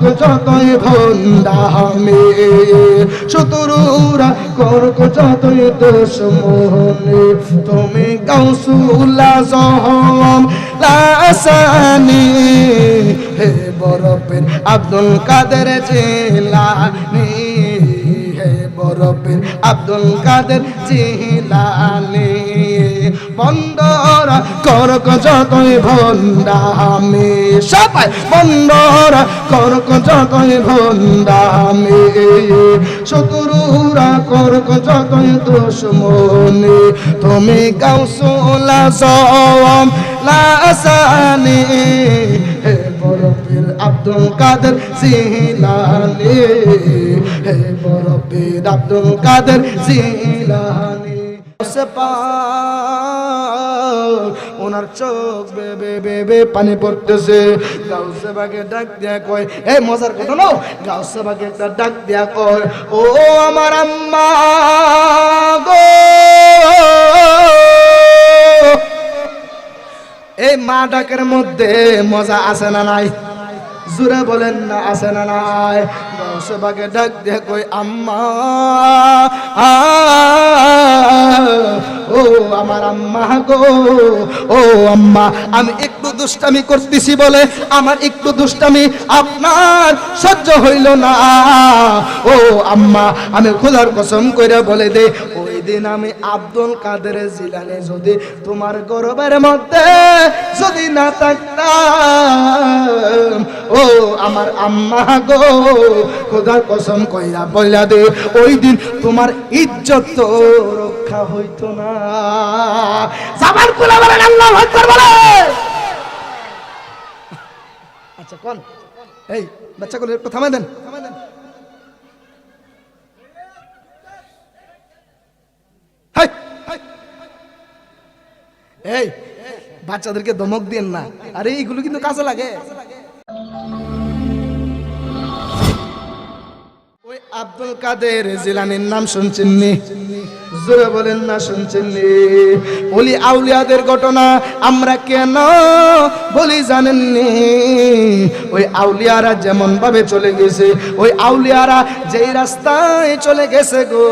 করুক যতই ভন্ডামি, শত্রুরা করুক যতই দুশমনি, তুমি গাউসুল আজম লাসানি, হে বরফের আব্দুল কাদের জিলানী, হে বরফের আব্দুল কাদের জিলানী, বন্দরা করক যতই ভন্ডামি, সবাই বন্দরা করক যতই ভন্ডামি, শত্রুরা করক যতই দুশমনি, তুমি গাউসুল আজম লাসানি, হে বরফের আব্দুল কাদের জিলানী, হে বরফের আব্দুল কাদের জিলানী। ওনার চোখ বেবে বেবে পানি পড়তেছে, গাউসে বাগে ডাক দিয়া কয়, এই মজার কথা নাও, গাউসে বাগে একটা ডাক দিয়া কয়, ও আমার আম্মা গো, এই মা ডাকের মধ্যে মজা আছে না নাই? জোরে বলেন না, আছে না নাই? গাউসে বাগে ডাক দিয়ে কই, আম্মা ও আমার আম্মা গো, ও আম্মা, আমি একটু দুষ্টামি করতেছি বলে আমার একটু দুষ্টামি আপনার সহ্য হইল না। ও আম্মা, আমি খোদার কসম কইরা বলে দে, ওই দিন আমি আব্দুল কাদের জিলানী যদি তোমার গর্বের মধ্যে যদি না থাকতাম, ও আমার আম্মা গো, খোদার কসম কইরা বইলা দে, ওই দিন তোমার ইজ্জত তো রক্ষা হইতো না। জামান কুলা বলেন আল্লাহু আকবার বলেন। আচ্ছা কোন, এই বাচ্চাগুলো একটু থামাই দেন। এই বাচ্চাদেরকে ধমক দিন না, আরে এইগুলো কিন্তু কাজে লাগে। ওই আব্দুল কাদের জিলানীর নাম শুনছেননি? জোরে বলেন না, শুনছেননি? ওলি আউলিয়াদের ঘটনা আমরা কেন বলি জানেননি? ওই আউলিয়ারা যেমন ভাবে চলে গেছে, ওই আউলিয়ারা যেই রাস্তায় চলে গেছে গো,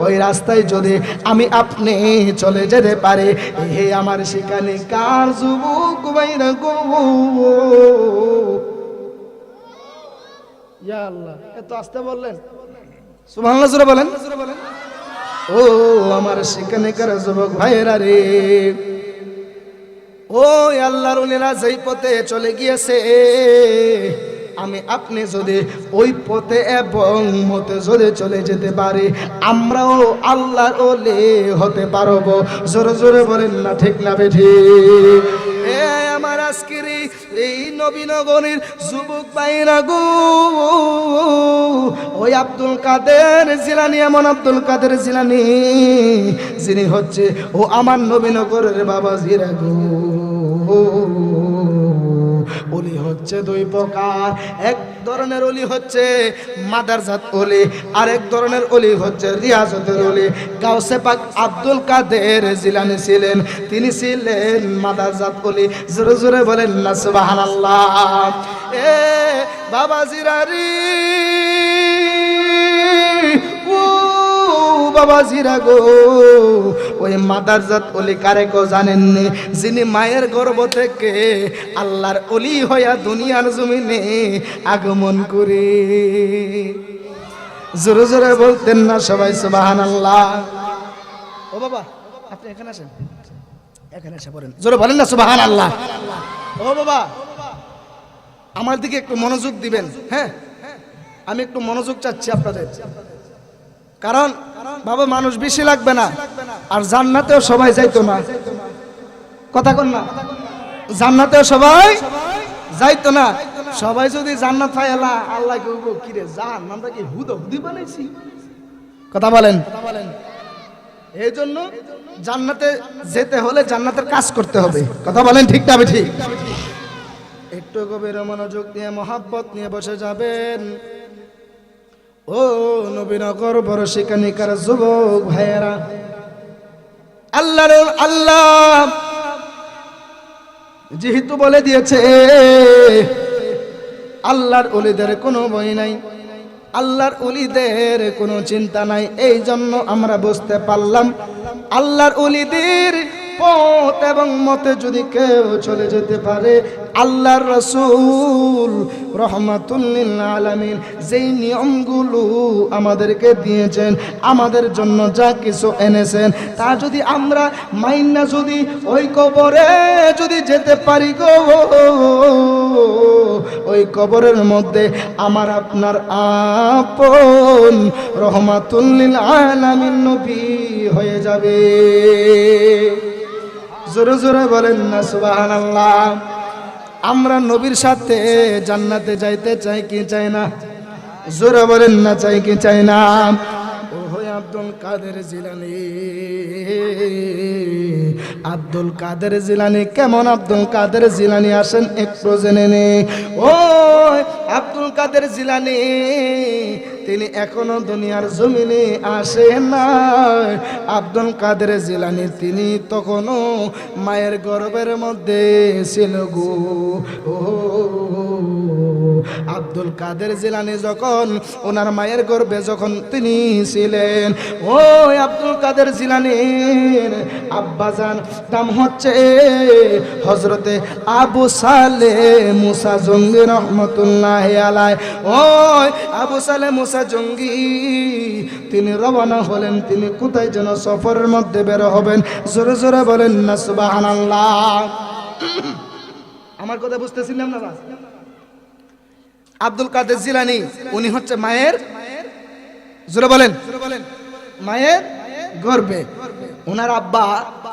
ওই রাস্তায় যদি আমি আপনি চলে যেতে পারে, হে আমার সেখানে কার যুবক ভাইরা গো। ইয়া আল্লাহ, এত আস্তে বললেন, সুবহানাল্লাহ জোরে বলেন। ও আমার সেখানে কার যুবক ভাইরা রে, ও আল্লাহর ওলিরা যেই পথে চলে গিয়েছে, আমি আপনি যদি ওই পথে এবং মতে যদি চলে যেতে পারি, আমরাও আল্লাহর ওলি হতে পারবো। জোরে জোরে বলেন না, ঠিক না বেঠিক? এ আমার আজকের এই নবীনগরের যুবক ভাইরা গো, ওই আব্দুল কাদের জিলানী, এমন আব্দুল কাদের জিলানী যিনি হচ্ছে ও আমার নবীনগরের বাবাজিরা গো। ওলি হচ্ছে দুই প্রকার, এক ধরনের ওলি হচ্ছে মাদারজাত ওলি, আর এক ধরনের ওলি হচ্ছে রিয়াজতের ওলি। গাউসে পাক আব্দুল কাদের জিলানী ছিলেন, তিনি ছিলেন মাদারজাত ওলি। জোরে জোরে বলেন না সুবহানাল্লাহ। এ বাবাজিরা রে, ও বাবাজিরা গো, ওই মাদারজাত ওলি কারে গো জানেননি? যিনি মায়ের গর্ভ থেকে আল্লাহর ওলি হইয়া দুনিয়ার জমিনে আগমন করে। জোরে জোরে বলতেন না সবাই সুবহানাল্লাহ? ও বাবা, আপনি এখানে আসেন, এখানে এসে পড়েন, জোরে বলেন না সুবহানাল্লাহ? ও বাবা, আমার দিকে একটু মনোযোগ দিবেন। হ্যাঁ, আমি একটু মনোযোগ চাচ্ছি আপনাদের, কারণ বাবা মানুষ বেশি লাগবে না, আর জান্নাতেও সবাই যাইতো না। কথা কন না, জান্নাতেও সবাই যাইতো না। সবাই যদি জান্নাত পায়, আল্লাহ আল্লাহ কইবো কি রে, জান আমরা কি হুদি বানাইছি? কথা বলেন। এই জন্য জান্নাতে যেতে হলে জান্নাতের কাজ করতে হবে। কথা বলেন, ঠিক না ঠিক? একটু গভীর মনোযোগ নিয়ে মহাব্বত নিয়ে বসে যাবেন। ও নবীনগর বড় শিকানিকার যুবক ভাইয়েরা, আল্লাহ যেহেতু বলে দিয়েছে আল্লাহর ওলিদের কোনো ভয় নাই, আল্লাহর ওলিদের কোনো চিন্তা নাই, এই জন্য আমরা বুঝতে পারলাম আল্লাহর ওলিদের পথ এবং মতে যদি কেউ চলে যেতে পারে, আল্লাহর রাসূল রহমাতুল লিল আলামিন যেই নিয়মগুলো আমাদেরকে দিয়েছেন, আমাদের জন্য যা কিছু এনেছেন, তা যদি আমরা মাইন্না যদি ওই কবরে যদি যেতে পারি গো, ওই কবরের মধ্যে আমার আপনার আপন রহমাতুল লিল আলামিন নবী হয়ে যাবে। জোরে জোরে বলেন না সুবহানাল্লাহ। আমরা নবীর সাথে জান্নাতে যাইতে চাই কি চাই না? জোরে বলেন না চাই কি চাই না? ওই আব্দুল কাদের জিলানী, আব্দুল কাদের জিলানী কেমন? আব্দুল কাদের জিলানী আসেন একটু জেনে নে। ও আব্দুল কাদের জিলানী তিনি এখনো দুনিয়ার জমিনে আসেন না। আব্দুল কাদের জিলানী তিনি তখনও মায়ের গর্ভের মধ্যে ছিল গো। ও আব্দুল কাদের জিলানী যখন ওনার মায়ের গর্ভে যখন তিনি ছিলেন, ওই আব্দুল কাদের জিলানীর আব্বাজান নাম হচ্ছে হযরতে আবু সালে মুসা জঙ্গি রহমতুল্লাহ আলাইহি। ওই আবু সালে মুসা জঙ্গি তিনি রওনা হলেন, তিনি কোথায় যেন সফরের মধ্যে বের হবেন। জোরে জোরে বলেন না সুবহানাল্লাহ। আমার কথা বুঝতেছিলাম না? আব্দুল কাদের জিলানী উনি হচ্ছে মায়ের, জোরে বলেন, মায়ের গর্ভে ওনার আব্বা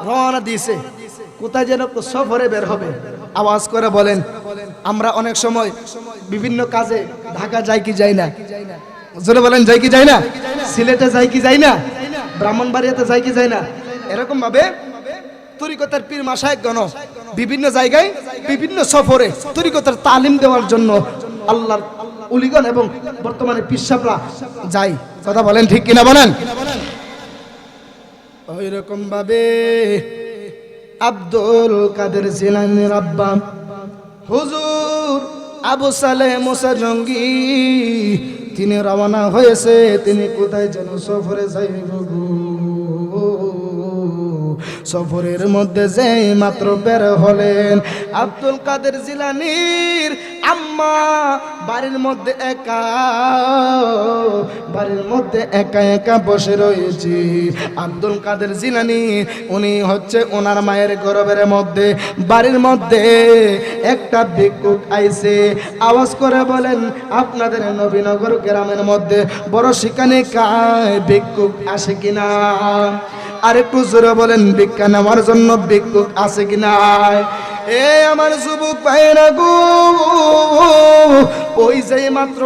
রওনা দিয়েছে, কোথায় যেন সফরে বের হবে। আওয়াজ করে বলেন, আমরা অনেক সময় বিভিন্ন কাজে ঢাকা যাই কি যাই না? জোরে বলেন, যাই কি যাই না? সিলেটে যাই কি যাই না? ব্রাহ্মণবাড়িয়াতে যাই কি যাই না? এরকম ভাবে তরিকতার পীর মাশায়েখগণ বিভিন্ন জায়গায় বিভিন্ন সফরে তরিকতার তালিম দেওয়ার জন্য আল্লাহর ওলিগণ এবং বর্তমানে পীর সাহেবরা যায়। কথা বলেন ঠিক কিনা বলেন? ওই রকম ভাবে আব্দুল কাদের জিলানীর আব্বা হুজুর আবু সালেহ মুসা জঙ্গি তিনি রওনা হয়েছে, তিনি কোথায় যেন সফরে যাইব গো। সফরের মধ্যে যেই মাত্র বের হলেন, আব্দুল কাদের জিলানীর আম্মা বাড়ির মধ্যে একা, বাড়ির মধ্যে একা একা বসে রয়েছে। আব্দুল কাদের জিলানী উনি হচ্ছে ওনার মায়ের গর্ভের মধ্যে, বাড়ির মধ্যে একটা ভিক্ষুক আইছে। আওয়াজ করে বলেন, আপনাদের নবীনগর গ্রামের মধ্যে বড় শিকানি কায় ভিক্ষুক আসে কিনা? আর একটু জোরে বলেন, ভিক্ষা নেওয়ার জন্য ভিক্ষুক আছে কিনা? এ আমার যুবক ভাইরা গো, ওই যে মাত্র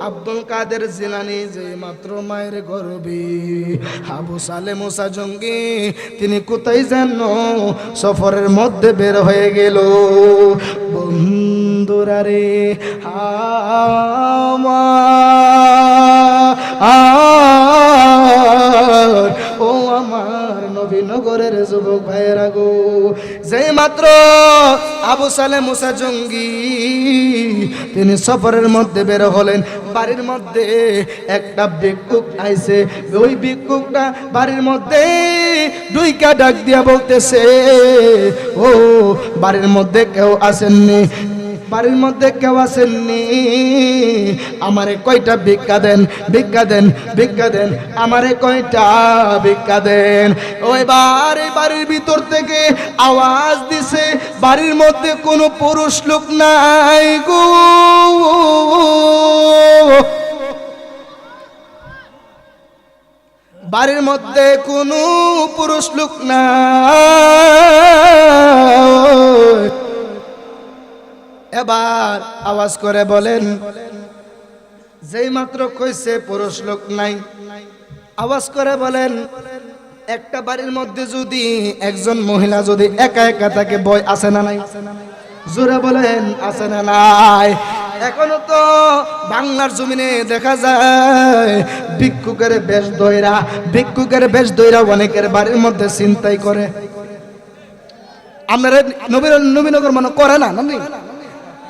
আব্দুল কাদের জিলানী যে মাত্র মায়ের গর্ভে আবু সালে মুসা জঙ্গি তিনি কোথায় যেন সফরের মধ্যে বের হয়ে গেল। বন্ধুরা রে ও আমার নবীনগরের যুবক ভাইয়েরা গো, যে মাত্র আবু সালে মুসা জঙ্গি তিনি সফরের মধ্যে বের হলেন, বাড়ির মধ্যে একটা ভিক্ষুক আইছে। ওই ভিক্ষুকটা বাড়ির মধ্যে দুইকা ডাক দিয়া বলতেছে, ও বাড়ির মধ্যে কেউ আসেননি? বাড়ির মধ্যে কেউ আসেননি? আমারে কয়টা ভিক্ষা দেন, ভিক্ষা দেন, ভিক্ষা দেন, আমারে কয়টা ভিক্ষা দেন। ওই বাড়ির ভিতর থেকে আওয়াজ দিছে, বাড়ির মধ্যে কোনো পুরুষ লোক নাই গো। বাড়ির মধ্যে কোনো পুরুষ লোক নাই। এবার আওয়াজ করে বলেন, যেই মাত্র কইছে পুরুষ লোক নাই, আওয়াজ করে বলেন, একটা বাড়ির মধ্যে যদি একজন মহিলা যদি একা একা থাকে, ভয় আছে না নাই? জোরে বলেন, আছে না নাই? এখনো তো বাংলার জমিনে দেখা যায় ভিক্ষুকের বেশ দইরা, ভিক্ষুকের বেশ দইরা অনেকের বাড়ির মধ্যে ছিনতাই করে। আপনারা নবীনগর মনে করে না নবী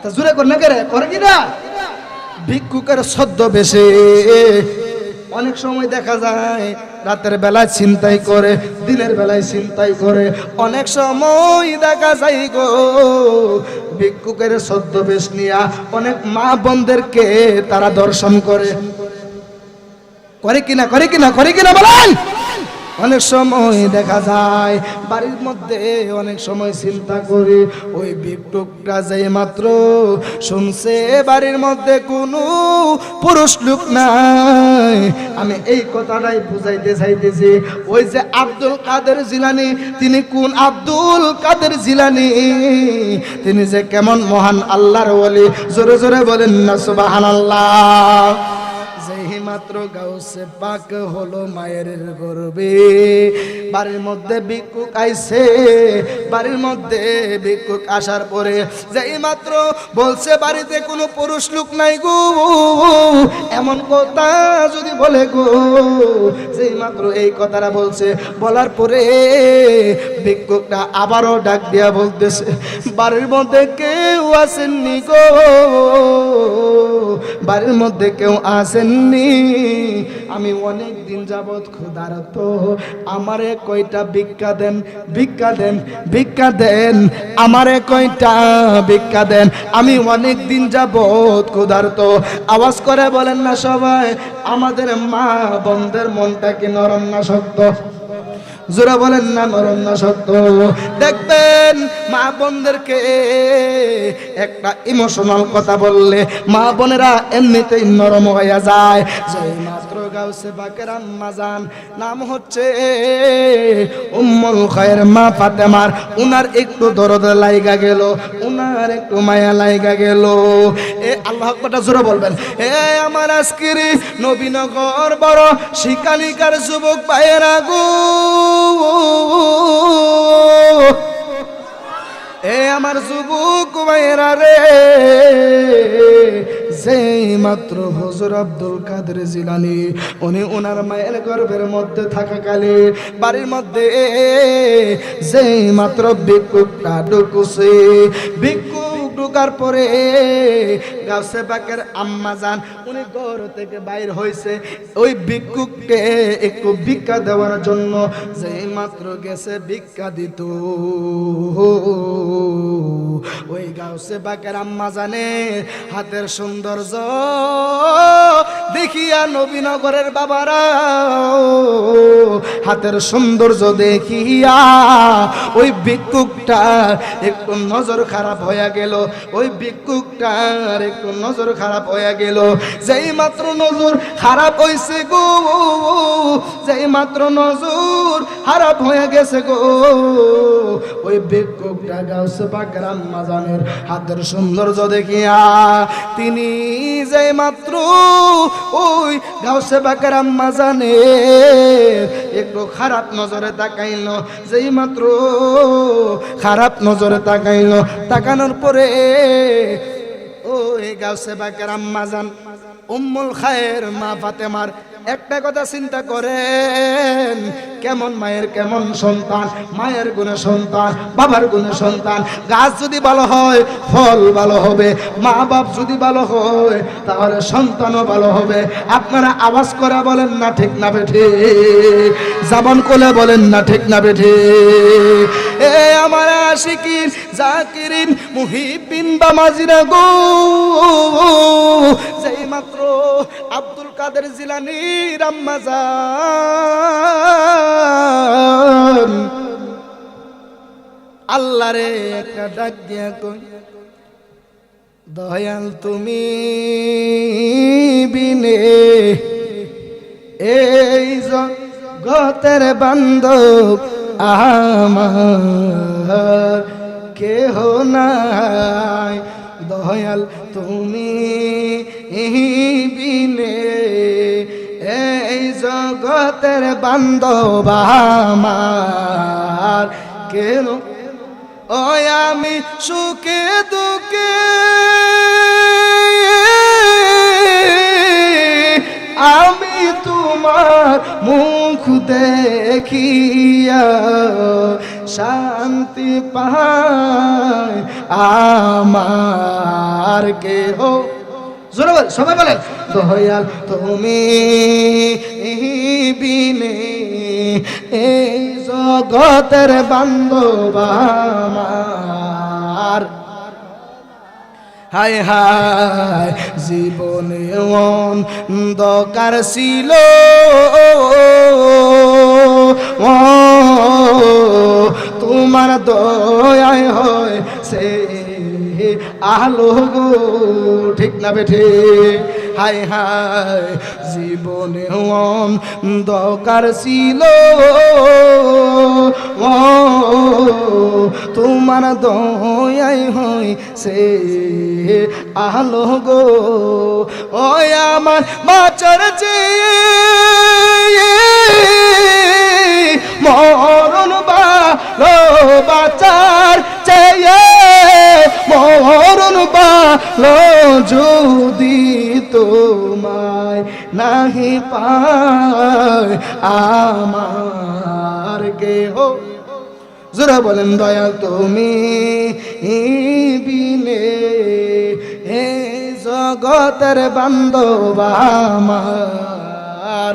তা জুড়ে করে না করে কি না ভিক্ষুকের ছদ্মবেশে অনেক সময় দেখা যায় রাতের বেলায় ছিনতাই করে, দিনের বেলায় ছিনতাই করে, অনেক সময় দেখা যায় গো ভিক্ষুকের ছদ্মবেশ নিয়া অনেক মা বোনদেরকে তারা দর্শন করে কিনা বলেন। অনেক সময় দেখা যায় বাড়ির মধ্যে অনেক সময় চিন্তা করি ওই ভিক্ষুকটা যেই মাত্র শুনছে বাড়ির মধ্যে কোনো পুরুষ লোক নাই, আমি এই কথাটাই বুঝাইতে চাইতেছি। ওই যে আব্দুল কাদের জিলানী, তিনি কোন আব্দুল কাদের জিলানী, তিনি যে কেমন মহান আল্লাহর ওলি, জোরে জোরে বলেন না সুবহানাল্লাহ। যেই মাত্র গাউসে পাক হলো মায়ের গর্বে, বাড়ির মধ্যে ভিক্ষুক আইছে, বাড়ির মধ্যে ভিক্ষুক আসার পরে যেই মাত্র বলছে বাড়িতে কোনো পুরুষ লোক নাই গো, এমন কথা যদি বলে গো, যেই মাত্র এই কথাটা বলছে, বলার পরে ভিক্ষুকটা আবারও ডাক দিয়া বলতেছে বাড়ির মধ্যে কেউ আসেননি গো, বাড়ির মধ্যে কেউ আসেননি, আমি অনেক দিন যাবৎ ক্ষুধার্ত, আমারে কয়টা ভিক্ষা দেন, ভিক্ষা দেন, ভিক্ষা দেন, আমারে কয়টা ভিক্ষা দেন, আমি অনেক দিন যাবৎ ক্ষুধার্ত। আওয়াজ করে বলেন না সবাই, আমাদের মা বোনদের মনটা কি নরম না শক্ত? জোরে বলেন না নরম না শক্ত? দেখবেন মা বোনদেরকে একটা ইমোশনাল কথা বললে মা বোনেরা এমনিতেই নরম হয়ে যায়। যেই মাত্র গাউসে পাকের আম্মা জান, নাম হচ্ছে উম্মুল খায়ের মা ফাতেমার, উনার একটু দরদ লাইগা গেল, উনার একটু মায়া লাইগা গেল। এ আল্লাহ আকবার জোরে বলবেন। এ আমার আজকের নবীনগর বড় শিকানিকার যুবক ভাইয়েরা গো, এ আমার যুবক ভাইয়েরা রে, যেই মাত্র হুজুর আব্দুল কাদের জিলানী উনি ওনার মায়ের গর্ভের মধ্যে থাকাকালে বাড়ির মধ্যে যেই মাত্র ভিক্ষুকটা ঢুকছে, ভিক্ষুক ঢুকার পরে গাউসে পাকের আম্মা জান উনি ঘর থেকে বাইর হয়েছে ওই ভিক্ষুককে একটু ভিক্ষা দেওয়ার জন্য। যেই মাত্র গেছে ভিক্ষা দিত, ওই গাউসে পাকের আম্মা জানে হাতের সৌন্দর্য দেখিয়া নবীনগরের বাবারা হাতের সৌন্দর্য দেখিয়া ওই ভিক্ষুকটার একটু নজর খারাপ হয়ে গেল, ওই ভিক্ষুকটার একটু নজর খারাপ হয়ে গেল। যেই মাত্র নজর খারাপ হয়েছে গো, যেই মাত্র নজর খারাপ হয়ে গেছে গো, ওই ভিক্ষুকটা গাউসে পাকের আম্মা জানের হাতের সৌন্দর্য দেখিয়া তিনি যেই মাত্র ওই গাউসে পাকের আম্মা জানে একটু খারাপ নজরে তাকাইল, যেই মাত্র খারাপ নজরে তাকাইল, তাকানোর পরে ওই গাউসে পাকের আম্মা জান উম্মুল খায়ের মা ফাতেমার একটা কথা চিন্তা করেন, কেমন মায়ের কেমন সন্তান, মায়ের গুণে সন্তান, বাবার গুণে সন্তান। গাছ যদি ভালো হয় ফল ভালো হবে, মা বাপ যদি ভালো হয় তাহলে সন্তানও ভালো হবে। আপনারা আওয়াজ করে বলেন না ঠিক না বেঠে, জাবান কোলে বলেন না ঠিক না বেঠে। এ আমার আশিকিন জাকিরিন মুহিবিন বামাজিরা গো, যেই মাত্র আব্দুল কাদের জিলানী আম্মা জান আল্লাহরে একটা ডাক দিয়া কই, দয়াল তুমি বিনে এই জগতের বান্ধব আমার কেহ নাই, দয়াল তুমি বিনে এই জগতের বান্ধব আমার কেন। ওই আমি সুখে দুঃখে আমি তোমার মুখ দেখিয়া শান্তি পায় আমার কেহ। জোরে বল, সবাই বলেন, দয়াল তুমি বিনে এই জগতের বান্ধব আমার। হায় হায় জীবনে অন্ধকার ছিল, তোমার দয়ায় হয় সে আলো গো, ঠিক না বেঠে? হায় হায় জীবনে অন্ধকার ছিল, তোমার দয়ায় হয় সে আলো গো। ওই আমার বাঁচার চেয়ে মরণ ভালো, বাঁচার চেয়ে মরণ ভালো, যদি তোমায় নাহি পায় আমার কেহ। জোরে বলেন, দয়াল তুমি বিনে হে জগতের বান্ধব আমার।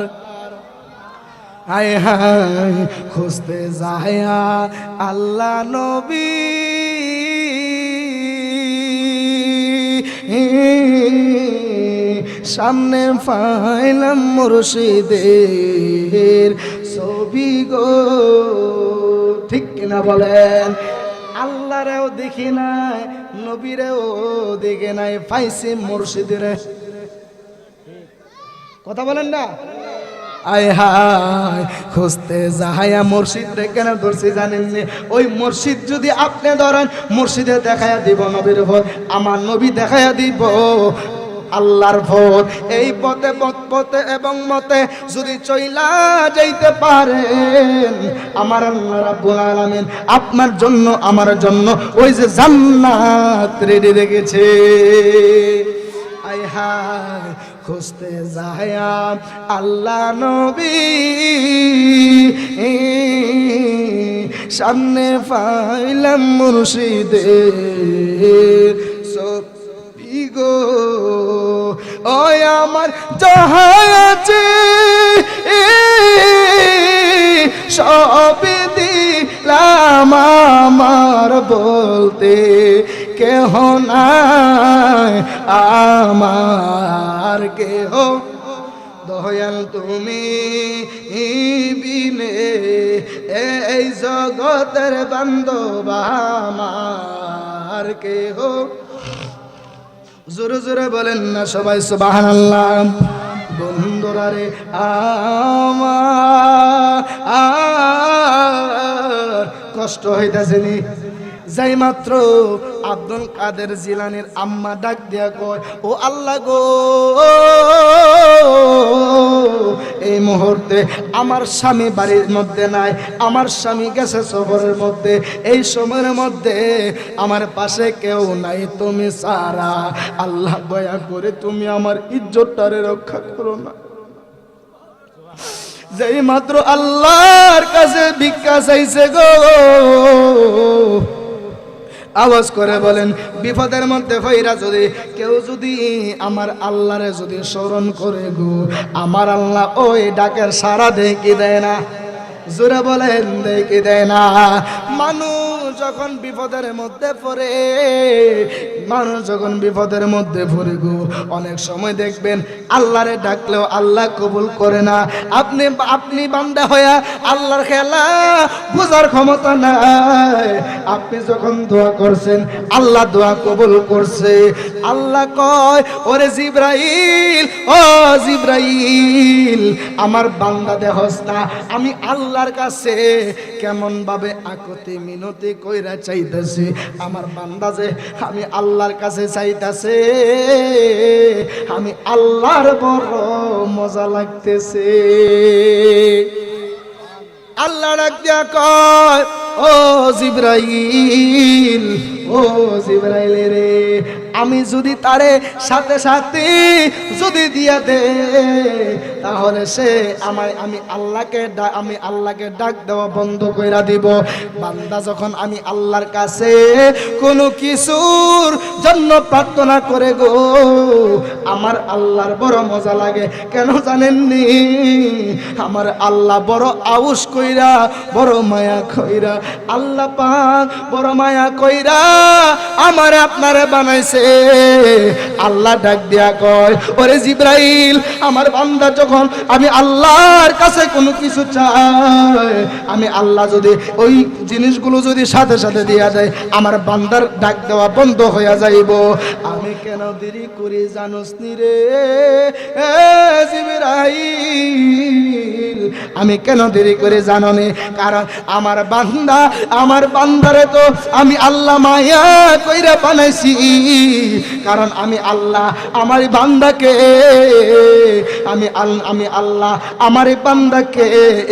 হায় হায় খুঁজতে যায়া আল্লাহ নবী, সামনে পাইলাম মুর্শিদের ছবি গো, ঠিক কিনা বলেন? আল্লাহরেও দেখি নাই, নবীরেও দেখে নাই, পাইছি মুর্শিদের। কথা বলেন না? আয় হায় খুঁজতে যাহায়া মুর্শিদ রে কেন ধরছি জানেননি? ওই মুর্শিদ যদি আপনি ধরেন, মুর্শিদে দেখায়া দিব নবীর ভোট, আমার নবী দেখায়া দিব আল্লাহর ভোট। এই পথে পথে এবং মতে যদি চইলা যাইতে পারেন, আমার আল্লাহ রাব্বুল আলামিন আপনার জন্য আমার জন্য ওই যে জান্নাত রেডি রেখেছে। আয় হায় খুঁজতে যায়া আল্লাহ নবী, সামনে পাইলাম মুর্শিদের ছবি গো। ওই আমার যাহা আছে সবই দিলাম, আমার বলতে কেহ নাই আমার কেহ। দয়াল তুমি বিনে এই জগতের বান্ধব আমার কেহ। জোরে জোরে বলেন না সবাই সুবহানাল্লাহ। বন্ধুরা রে আমার কষ্ট হইতাছে নি? যাই মাত্র আব্দুল কাদের জিলানীর আম্মা ডাক দিয়া কয়, ও আল্লাহ গো, এই মুহূর্তে আমার স্বামী বাড়ির মধ্যে নাই, আমার স্বামী গেছে সফরের মধ্যে, এই সময়ের মধ্যে আমার পাশে কেউ নাই তুমি ছাড়া। আল্লাহ দয়া করে তুমি আমার ইজ্জতটারে রক্ষা করো না। যেই মাত্র আল্লাহর কাছে ভিক্ষা চাইছে গো, আওয়াজ করে বলেন, বিপদের মধ্যে ফইরা যদি কেউ যদি আমার আল্লাহরে যদি স্মরণ করে গো, আমার আল্লাহ ওই ডাকের সাড়া দেয় কি দেয় না? জোরে বলেন, দেয় কি দেয় না? মানুষ যখন বিপদের মধ্যে পড়ে, মানুষ যখন বিপদের মধ্যে পড়ে গো, অনেক সময় দেখবেন আল্লাহরে ডাকলেও আল্লাহ কবুল করে না। আপনি বান্দা হইয়া আল্লাহর খেলা বোঝার ক্ষমতা নাই। আপনি যখন দোয়া করছেন, আল্লাহ দোয়া কবুল করছে। আল্লাহ কয়, ওরে জিবরাইল, ও জিবরাইল, আমার বান্দা দেহস না আমি আল্লাহর কাছে কেমন ভাবে আকুতি মিনতি কইরা চাইতেছি, আমার বান্দা যে আমি আল্লাহর কাছে চাইতেছে, আমি আল্লাহর বড় মজা লাগতেছে। আল্লাহ ডাক দিয়া কয়, ও জিবরাইল, ও জিবরাইল রে, আমি যদি তারে সাথে সাথে যদি দিয়া দে তাহলে সে আমি আল্লাহকে ডাক দেওয়া বন্ধ কইরা দিব। বান্দা যখন আমি আল্লাহর কাছে কোনো কিছুর জন্য প্রার্থনা করে গো, আমার আল্লাহর বড় মজা লাগে। কেন জানেননি? আমার আল্লাহ বড় আউস কইরা, বড় মায়া কইরা, আল্লাহ পাক বড় মায়া কইরা আমার আপনারে বানাইছে। আল্লাহ ডাক দিয়া কয়, ওরে জিবরাইল, আমার বান্দা যখন আমি আল্লাহর কাছে কোনো কিছু চাই, আমি আল্লাহ যদি ওই জিনিসগুলো যদি সাথে সাথে দিয়া দেয়, আমার বান্দার ডাক দেওয়া বন্ধ হইয়া যাইব। আমি কেন দেরি করি জানোস নি রে জিবরাইল, আমি কেন দেরি করে জানো নি? কারণ আমার বান্দারে তো আমি আল্লাহ মায়া কইরা বানাইছি। কারণ আমি আল্লাহ আমার বান্দাকে আমি আল্লাহ আমার বান্দাকে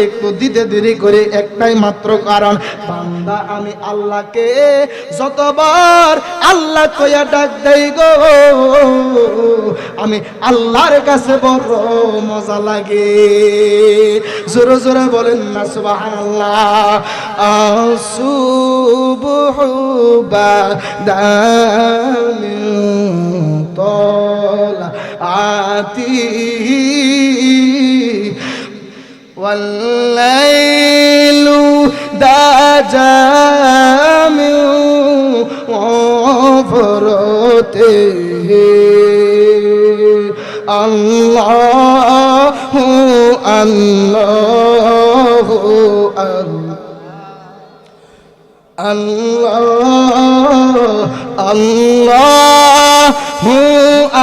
একটু দিতে দেরি করে একটাই মাত্র কারণ, বান্দা আমি আল্লাহকে যতবার আল্লাহ কইয়া ডাক দেই গো, আমি আল্লাহর কাছে বড় মজা লাগে। জোরে জোরে বলেন না সুবহানাল্লাহ। আসুবহু বাদামি طلعتي والليل دجى من غفرته الله الله الله الله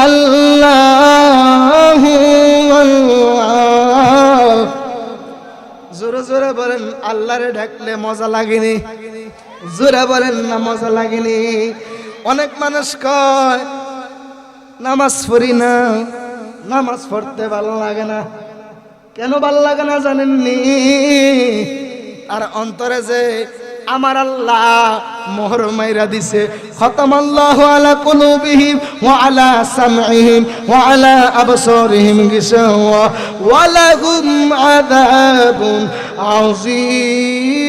আল্লাহ আল্লাহ। জোরে জোরে বলেন, আল্লাহরে ডাকলে মজা লাগেনি? জোরে বলেন না মজা লাগেনি? অনেক মানুষ কয় নামাজ পড়ি না, নামাজ পড়তে ভালো লাগে না। কেন ভালো লাগে না জানেননি? আর অন্তরে যে আমার আল্লাহ মোহর মাইরা দিছে। খতামাল্লাহু আলা কুলুবিহিম ওয়া আলা সামঈহিম ওয়া আলা আবসারিহিম গিশাওয়া ওয়া লাহুম আযাবুন আযীম।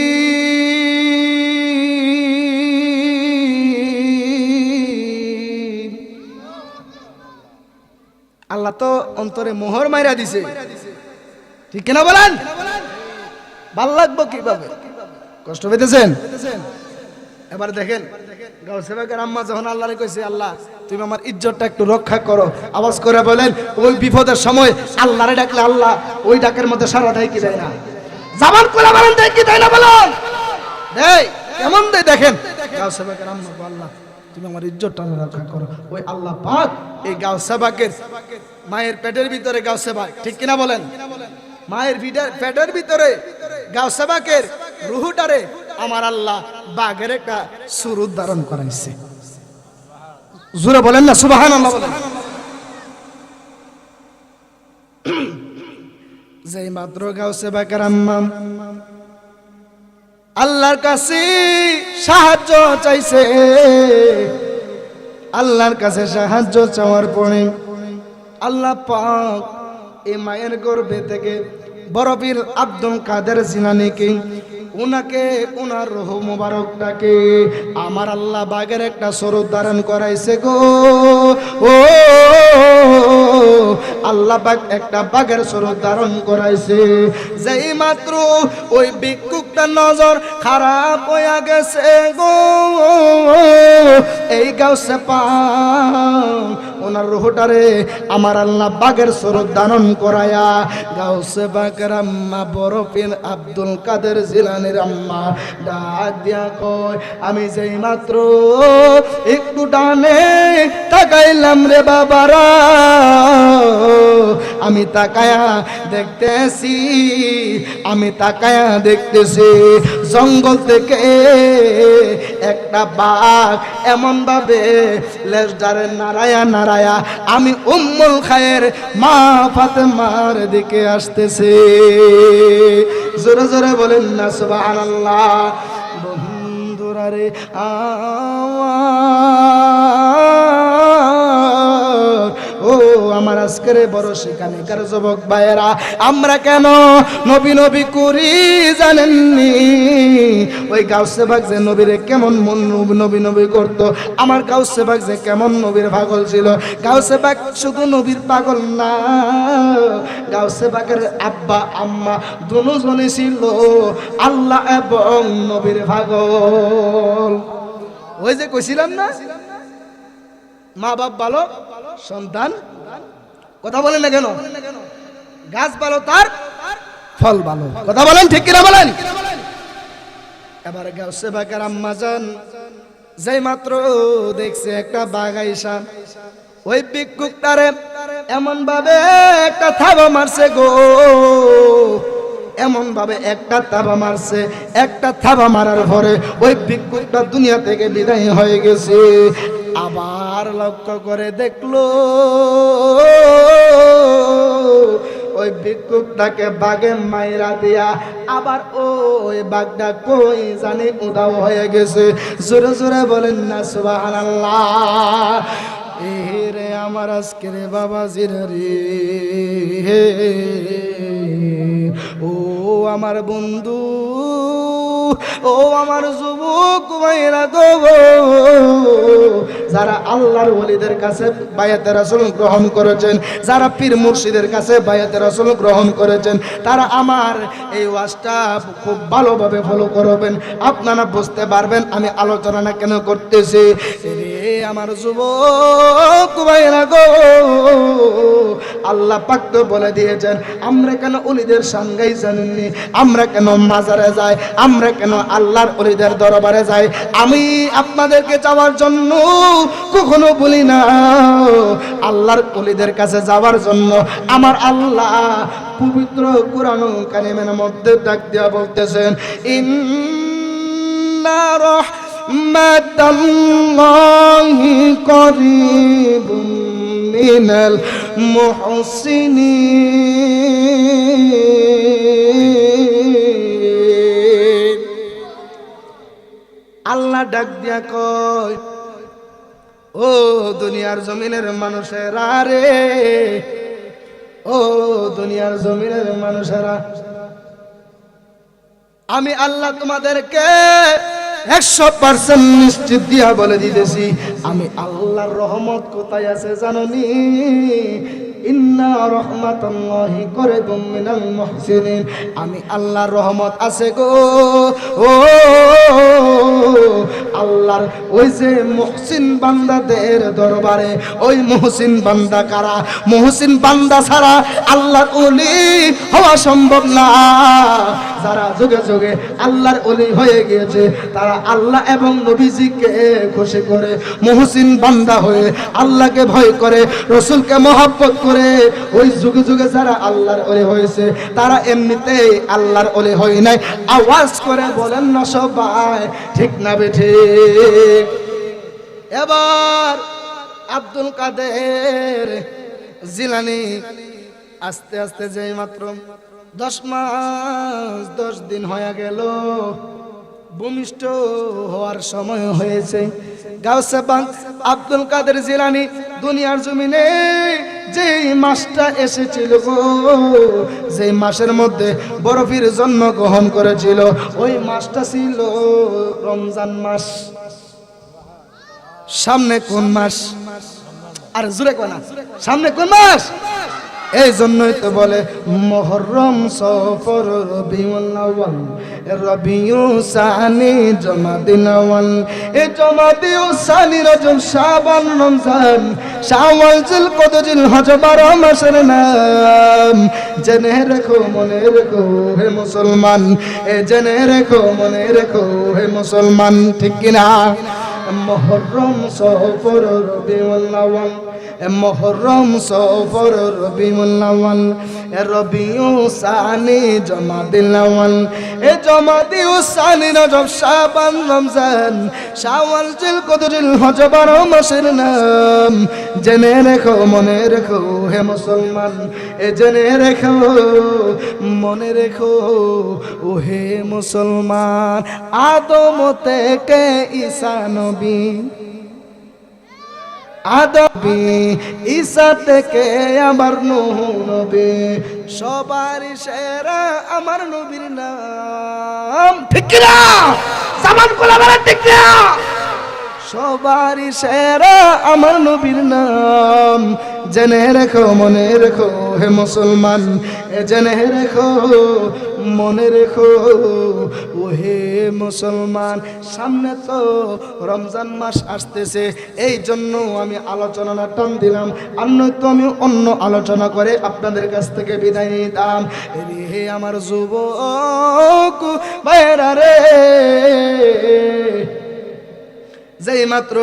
আল্লাহ তো অন্তরে মোহর মাইরা দিছে, ঠিক কিনা বলেন? ভাল লাগবো কিভাবে? কষ্ট পেতেছেন? এবার দেখেন, গাউসে বাগের আম্মা যখন আল্লাহরে কইছে, আল্লাহ তুমি আমার ইজ্জতটা একটু রক্ষা করো, আওয়াজ করে বলেন, ওই বিপদের সময় আল্লাহরে ডাকলে আল্লাহ ওই ডাকের মধ্যে সাড়া দেয় কি দেয় না? জাবান করে বলেন দেয় কি দেয় না? বলেন দেয়। কেমন দেয় দেখেন। গাউসে বাগের আম্মা, আল্লাহ তুমি আমার ইজ্জতটা রক্ষা করো। ওই আল্লাহ পাক এই গাউসে বাগের মায়ের পেটের ভিতরে গাউসে বাগ, ঠিক কিনা বলেন? মায়ের পেটের ভিতরে গাউসে বাগের রুহুটারে আমার আল্লাহ বাঘের একটা সুরুত ধারণ করাইছে। জোরে বলেন না সুবহানাল্লাহ বলেন। যেই মাত্র গাউসে বাগের আম্মা আল্লাহর কাছে সাহায্য চাইছে, আল্লাহর কাছে সাহায্য চাওয়ার পরে আল্লাহ পাক এই মায়ের গর্ভে থেকে বড় পীর আব্দুল কাদের জিলানীকে উনাকে উনার রূহ মুবারকটাকে আমার আল্লাহ বাগের একটা স্বরূপ ধারণ করাইছে গো। ও আল্লাহ পাক একটা বাগের স্বরূপ ধারণ করাইছে। যেই মাত্র ওই ভিক্ষুকটার নজর খারাপ হইয়া গেছে গো, এই গাউসে পাক ওনার রূহটারে আমার আল্লাহ বাগের স্বরূপ ধারণ করায়া গাউসে বাগের আম্মা বড় পীর আব্দুল কাদের জিলানীর আম্মা ডাক দিয়া কয়, আমি যেই মাত্র একটু ডানে তাকাইলাম রে বাবারা, আমি তাকায়া দেখতেছি, আমি তাকায়া দেখতেছি জঙ্গল থেকে একটা বাঘ এমন ভাবে লেজটারে নাড়ায়া নাড়ায়া আমি উম্মুল খায়ের মা ফাতেমার দিকে আসতেছে। জোরে জোরে বলেন না সুবহানাল্লাহ। বন্ধুরা রে আজকের বড় শিকানিকার যুবক ভাইয়েরা, আমরা কেন নবী নবী করি জানেননি? ওই গাউসে বাগ যে নবীরে কেমন মন নবী নবী করত, আমার গাউসে বাগ যে কেমন নবীর পাগল ছিল। গাউসে বাগ শুধু নবীর পাগল না, গাউসে বাগের আব্বা আম্মা দুজনই ছিল আল্লাহ এবং নবীর পাগল। ওই যে কইছিলাম না, মা বাপ ভালো সন্তান, কথা বলেন না কেন? গাছ ভালো তার ফল ভালো, কথা বলেন ঠিক কিনা বলেন? এবার গাউসে বাগের আম্মা জান যেই মাত্র দেখছে একটা বাগাইসা, ওই ভিক্ষুকটারে এমন ভাবে একটা থাবা মারছে গো, এমন ভাবে একটা থাবা মারছে, একটা থাবা মারার পরে ওই ভিক্ষুকটা দুনিয়া থেকে বিদায় হয়ে গেছে। আবার লক্ষ্য করে দেখলো ওই ভিক্ষুকটাকে বাগে মাইরা দিয়া আবার ওই বাঘটা কই জানি উধাও হয়ে গেছে। জোরে জোরে বলেন না সুবহানাল্লাহ। রে আমার আজকের বাবাজির রে, ও আমার বন্ধু, ও আমার যুবক ভাইরা গো, যারা আল্লাহর ওলিদের কাছে বায়াতে রাসূল গ্রহণ করেছেন, যারা পীর মুর্শিদের কাছে বায়াতে রাসূল গ্রহণ করেছেন, তারা আমার এই ওয়াজটা খুব ভালোভাবে ফলো করবেন। আপনারা বুঝতে পারবেন আমি আলোচনা কেন করতেছি। রে আমার যুবক ভাইরা গো, আল্লাহ পাক তো বলে দিয়েছেন, আমরা কেন ওলিদের সঙ্গেই জানেননি, আমরা কেন মাজারে যাই, আমরা কেন আল্লাহর ওলিদের দরবারে যাই। আমি আপনাদেরকে যাওয়ার জন্য কখনো বলি না, আল্লাহর ওলিদের কাছে যাওয়ার জন্য আমার আল্লাহ পবিত্র কুরআন কারিমের মধ্যে ডাক দিয়া বলতেছেন, ইন্না রাহমাতাল্লাহি করিবুম মিনাল মুহসিনিন। আল্লাহ ডাক দিয়া কয়, ও দুনিয়ার জমিনের মানুষেরা রে, ও দুনিয়ার জমিনের মানুষেরা, আমি আল্লাহ তোমাদেরকে 100% নিশ্চিত দিয়া বলে দিতেছি, আমি আল্লাহর রহমত কোথায় আছে জানোনি? ইন্না রাহমাতাল্লাহি করিবুম মিনাল মুহসিনিন। আমি আল্লাহর রহমত আছে গো, ও আল্লাহর ওই যে মুহসিন বান্দাদের দরবারে। ওই মুহসিন বান্দা কারা? মুহসিন বান্দা ছাড়া আল্লাহর ওলি হওয়া সম্ভব না। যারা যুগে যুগে আল্লাহর ওলি হয়ে গিয়েছে, তারা আল্লাহ এবং নবীজিকে খুশি করে, মুহসিন বান্দা হয়ে আল্লাহকে ভয় করে, রসুলকে মহব্বত করে, ওই যুগে যুগে যারা আল্লাহর ওলি হয়েছে, তারা এমনিতেই আল্লাহর ওলি হয় নাই। আওয়াজ করে বলেন না সবাই, ঠিক না বেঠিক? এবার আব্দুল কাদের জিলানী আস্তে আস্তে যে মাত্র 10 মাস 10 দিন হয়ে গেল, ভূমিষ্ঠ হওয়ার সময় হয়েছে। গাউসে পাক আব্দুল কাদের জিলানী দুনিয়ার জমিনে যে মাসটা এসেছিল গো, যে মাসের মধ্যে বরফির জন্মগ্রহণ করেছিল, ওই মাসটা ছিল রমজান মাস। সামনে কোন মাস? আর জোরে কোন? সামনে কোন মাস? এই জন্যই তো বলে মুহররম, সফর, রবিউল আউয়াল, রবিউল সানি, জমাদিন আউয়াল, এই জমাদিন সানি, রজব, শাবান, রমজান, শাওয়াল, জিলকদ, জিলহজ 12 মাসের নাম। জেনে রেখো, মনে রেখো হে মুসলমান, এ জেনে রেখো, মনে রেখো হে মুসলমান, ঠিক কিনা? মুহররম, সফর, রবিউল আউয়াল, মুহররম, সফর, রবিউল আউয়াল, রবিউল সানি, জমাদিল আউয়াল, এ জমাদিল সানি, রজব, শাবান, রমজান, শাওয়াল, জিলকদ, জিলহজ 12 মাসের নাম। জেনে রেখো, মনে রেখো হে মুসলমান, এ জেনে রেখো, মনে রেখো ও হে মুসলমান। আদম থেকে ঈসা নবী, আদবি ঈসা থেকে আমার নূহ নবী সবারই সেরা আমার নবীর নাম ঠিক কি না জামান কোলা বলে ঠিক না সবারই সেরা আমার নবীর নাম জেনে রেখো মনে রেখো হে মুসলমান জেনে রেখো মনে রেখো ও হে মুসলমান সামনে তো রমজান মাস আসতেছে এই জন্য আমি আলোচনাটা টান দিলাম আর নয়তো আমি অন্য আলোচনা করে আপনাদের কাছ থেকে বিদায় নিতাম রে আমার যুবক ভাইরা রে যেই মাত্র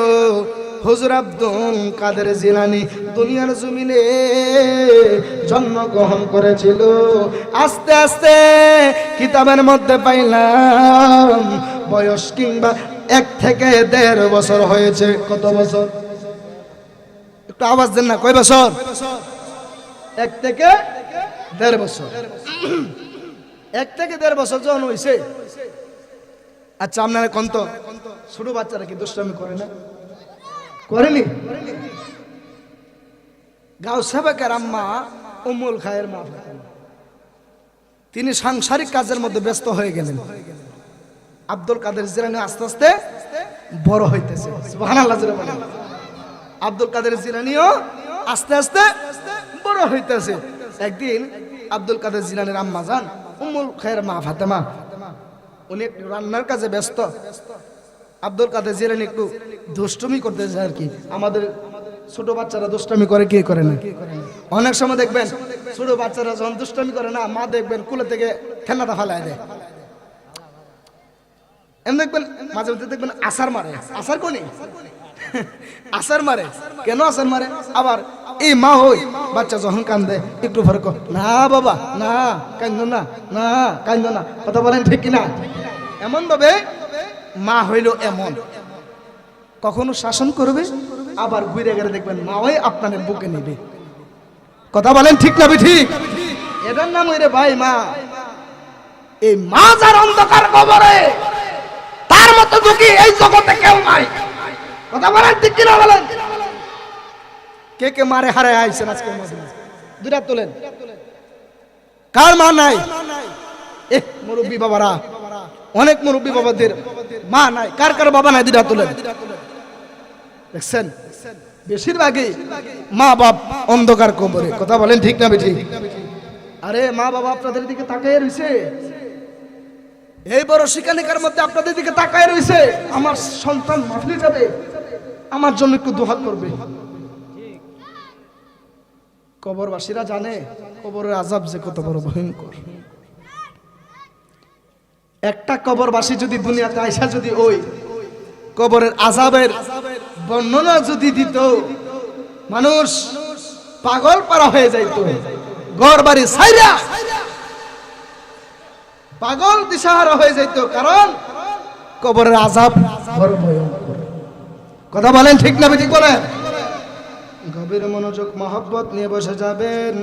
হুজুর আব্দুল কাদের জিলানী দুনিয়ার জমিনে জন্মগ্রহণ করেছিল আস্তে আস্তে কিতাবের মধ্যে পাইলাম বয়স কিংবা 1 থেকে 1.5 বছর হয়েছে কত বছর একটু আওয়াজ দেন না কয় বছর 1 থেকে 1.5 বছর 1 থেকে 1.5 বছর যখন হয়েছে আচ্ছা আপনারা কোন তো ছোট বাচ্চারা কি দুষ্টামি করে না করেনি গাউসে পাকের আম্মা উম্মুল খায়ের মা তিনি সাংসারিক কাজের মধ্যে ব্যস্ত হয়ে গেলেন আব্দুল কাদের জিলানী আস্তে আস্তে বড় হইতেছে সুবহানাল্লাহ জোরে বলেন আব্দুল কাদের জিলানীও আস্তে আস্তে বড় হইতেছে একদিন আব্দুল কাদের জিলানীর আম্মা জান উম্মুল খায়ের মা ফাতেমা উনি একটু রান্নার কাজে ব্যস্ত আব্দুল কাদের জিলানী একটু দুষ্টুমি করতেছে আর কি আমাদের ছোট বাচ্চারা দুষ্টুমি করে কি করে না অনেক সময় দেখবেন ছোট বাচ্চারা যখন দুষ্টুমি করে না মা দেখবেন কুলে থেকে ঠেলাটা ফালায় দেয় এমন দেখবেন মাঝে মধ্যে দেখবেন আসার মারে আসার কোনি আসার মারে কেন আসার মারে আবার এই মা হই বাচ্চা যখন কান্দে একটু ফরক না বাবা না কান্দো না না কান্দো না কথা বলেন ঠিক কিনা এমন ভাবে মা হইল এমন কখনো শাসন করবে আবার ঘুরে গেলে দেখবেন মাই আপনাদের বুকে নেবে কথা বলেন ঠিক না ঠিক এটার নাম হইরে ভাই মা এই মা যার অন্ধকার কবরে তার মতো দুঃখী এই জগতে কেউ নাই কথা বলেন ঠিক কিনা বলেন কে কে মারে হারে আইছেন আজকে দুইটা তোলেন কার মা নাই মুরব্বী বাবারা অনেক মুরব্বী বাবাদের মা নাই কার কার বাবা নাই দুইটা তোলেন দেখছেন বেশিরভাগই মা বাপ অন্ধকার কবরে কথা বলেন ঠিক না ঠিক আরে মা বাবা আপনাদের দিকে তাকায় রইছে এই বড় শিকানিকার মধ্যে আপনাদের দিকে তাকায় রইছে আমার সন্তান মাফলি যাবে আমার জন্য একটু দোয়া করবে কবরবাসীরা জানে কবরের আযাব যে কত বড় ভয়ঙ্কর একটা কবরবাসী যদি দুনিয়াতে আইসা যদি ওই কবরের আযাবের বর্ণনা যদি দিত মানুষ পাগল পারা হয়ে যাইত ঘর বাড়ি ছাইরা পাগল দিশাহারা হয়ে যাইত কারণ কবরের আযাব বড় ভয়ঙ্কর কথা বলেন ঠিক না ঠিক বলেন গভীর মনোযোগ মহব্বত নিয়ে বসে যাবেন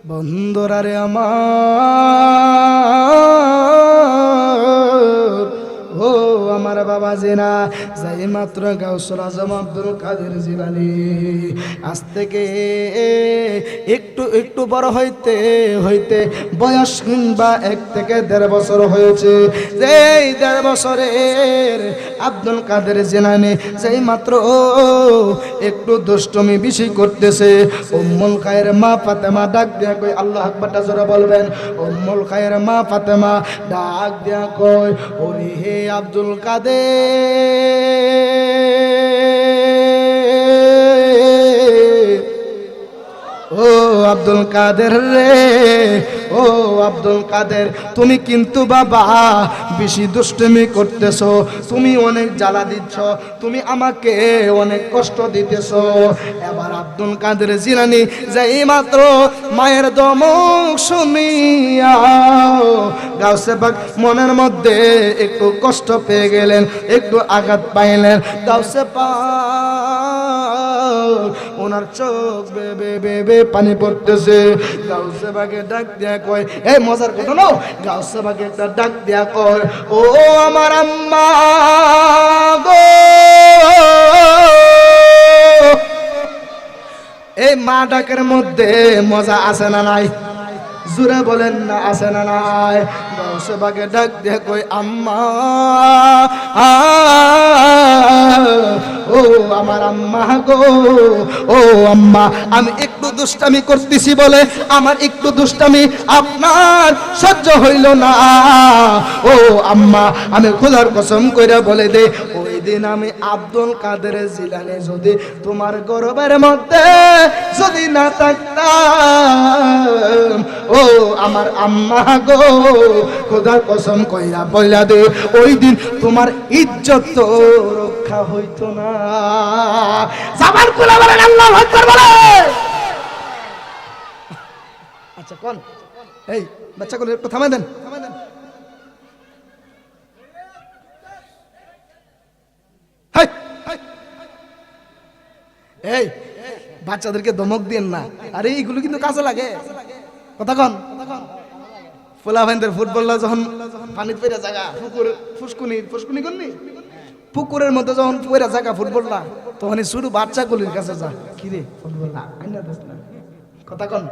বন্ধুরা রে আমার ও আমার বাবা জিনা যাই মাত্র গাউসুল আজম আব্দুল কাদের জিলানী আজ থেকে একটু একটু বড় হইতে হইতে বয়স কিংবা 1 থেকে 1.5 বছর হয়েছে যেই 1.5 বছরের আব্দুল কাদের জিলানী যেই মাত্র একটু দুষ্টুমি বেশি করতেছে উম্মুল খায়ের মা ফাতেমা ডাক দিয়া কই আল্লাহু আকবার জোরে বলবেন উম্মুল খায়ের মা ফাতেমা ডাক দিয়া কই ওরে হে আব্দুল কাদের ও আব্দুল কাদের রে ও আব্দুল কাদের তুমি কিন্তু বাবা বেশি দুষ্টুমি করতেছো তুমি অনেক জ্বালা দিচ্ছ তুমি আমাকে অনেক কষ্ট দিতেছো এবার আব্দুল কাদের জিলানী যাই মাত্র মায়ের দমক শুনিয়া গাউসে পাক মনের মধ্যে একটু কষ্ট পেয়ে গেলেন একটু আঘাত পাইলেন গাউসে পাক ওনার চোখ বেবে বেবে পানি পড়তেছে গাউসে পাকে ডাক দিয়া কয় এই মজার কথা নাও গাউসে পাকে একটা ডাক দিয়া কয় ও আমার আম্মা গো এই মা ডাকের মধ্যে মজা আছে না নাই? জোরে বলেন না, আছে না নাই? দশ ভাগে ডাক দিয়ে কই আম্মা, ও আমার আম্মা গো, ও আম্মা, আমি একটু দুষ্টামি করতেছি বলে আমার একটু দুষ্টামি আপনার সহ্য হইল না। ও আম্মা, আমি খোদার কসম কইরা বলে দে, ওই দিন আমি আব্দুল কাদের জিলানী যদি তোমার গর্বের মধ্যে যদি না থাকতাম, ও আমার আম্মা গো, খোদার কসম কইরা বইলা দে, ওই দিন তোমার ইজ্জত তো রক্ষা হইতো না। জবান খুলে বলেন আল্লাহু আকবার বলেন। আচ্ছা কোন এই বাচ্চাগুলো একটু থামাই দেন। এই বাচ্চাদেরকে ধমক দিয়েন না, আরে এইগুলো কিন্তু কাজে লাগে। কথা কন, ফুলাভাইদের ফুটবলরা যখন পানিতে পড়ে জায়গা পুকুর ফুসকুনি করনি, পুকুরের মধ্যে যখন পড়ে জায়গা ফুটবলরা, তখন শুধু বাচ্চাগুলির কাছে যা, কি রে ফুটবল আইনা দিস না। কথা কন,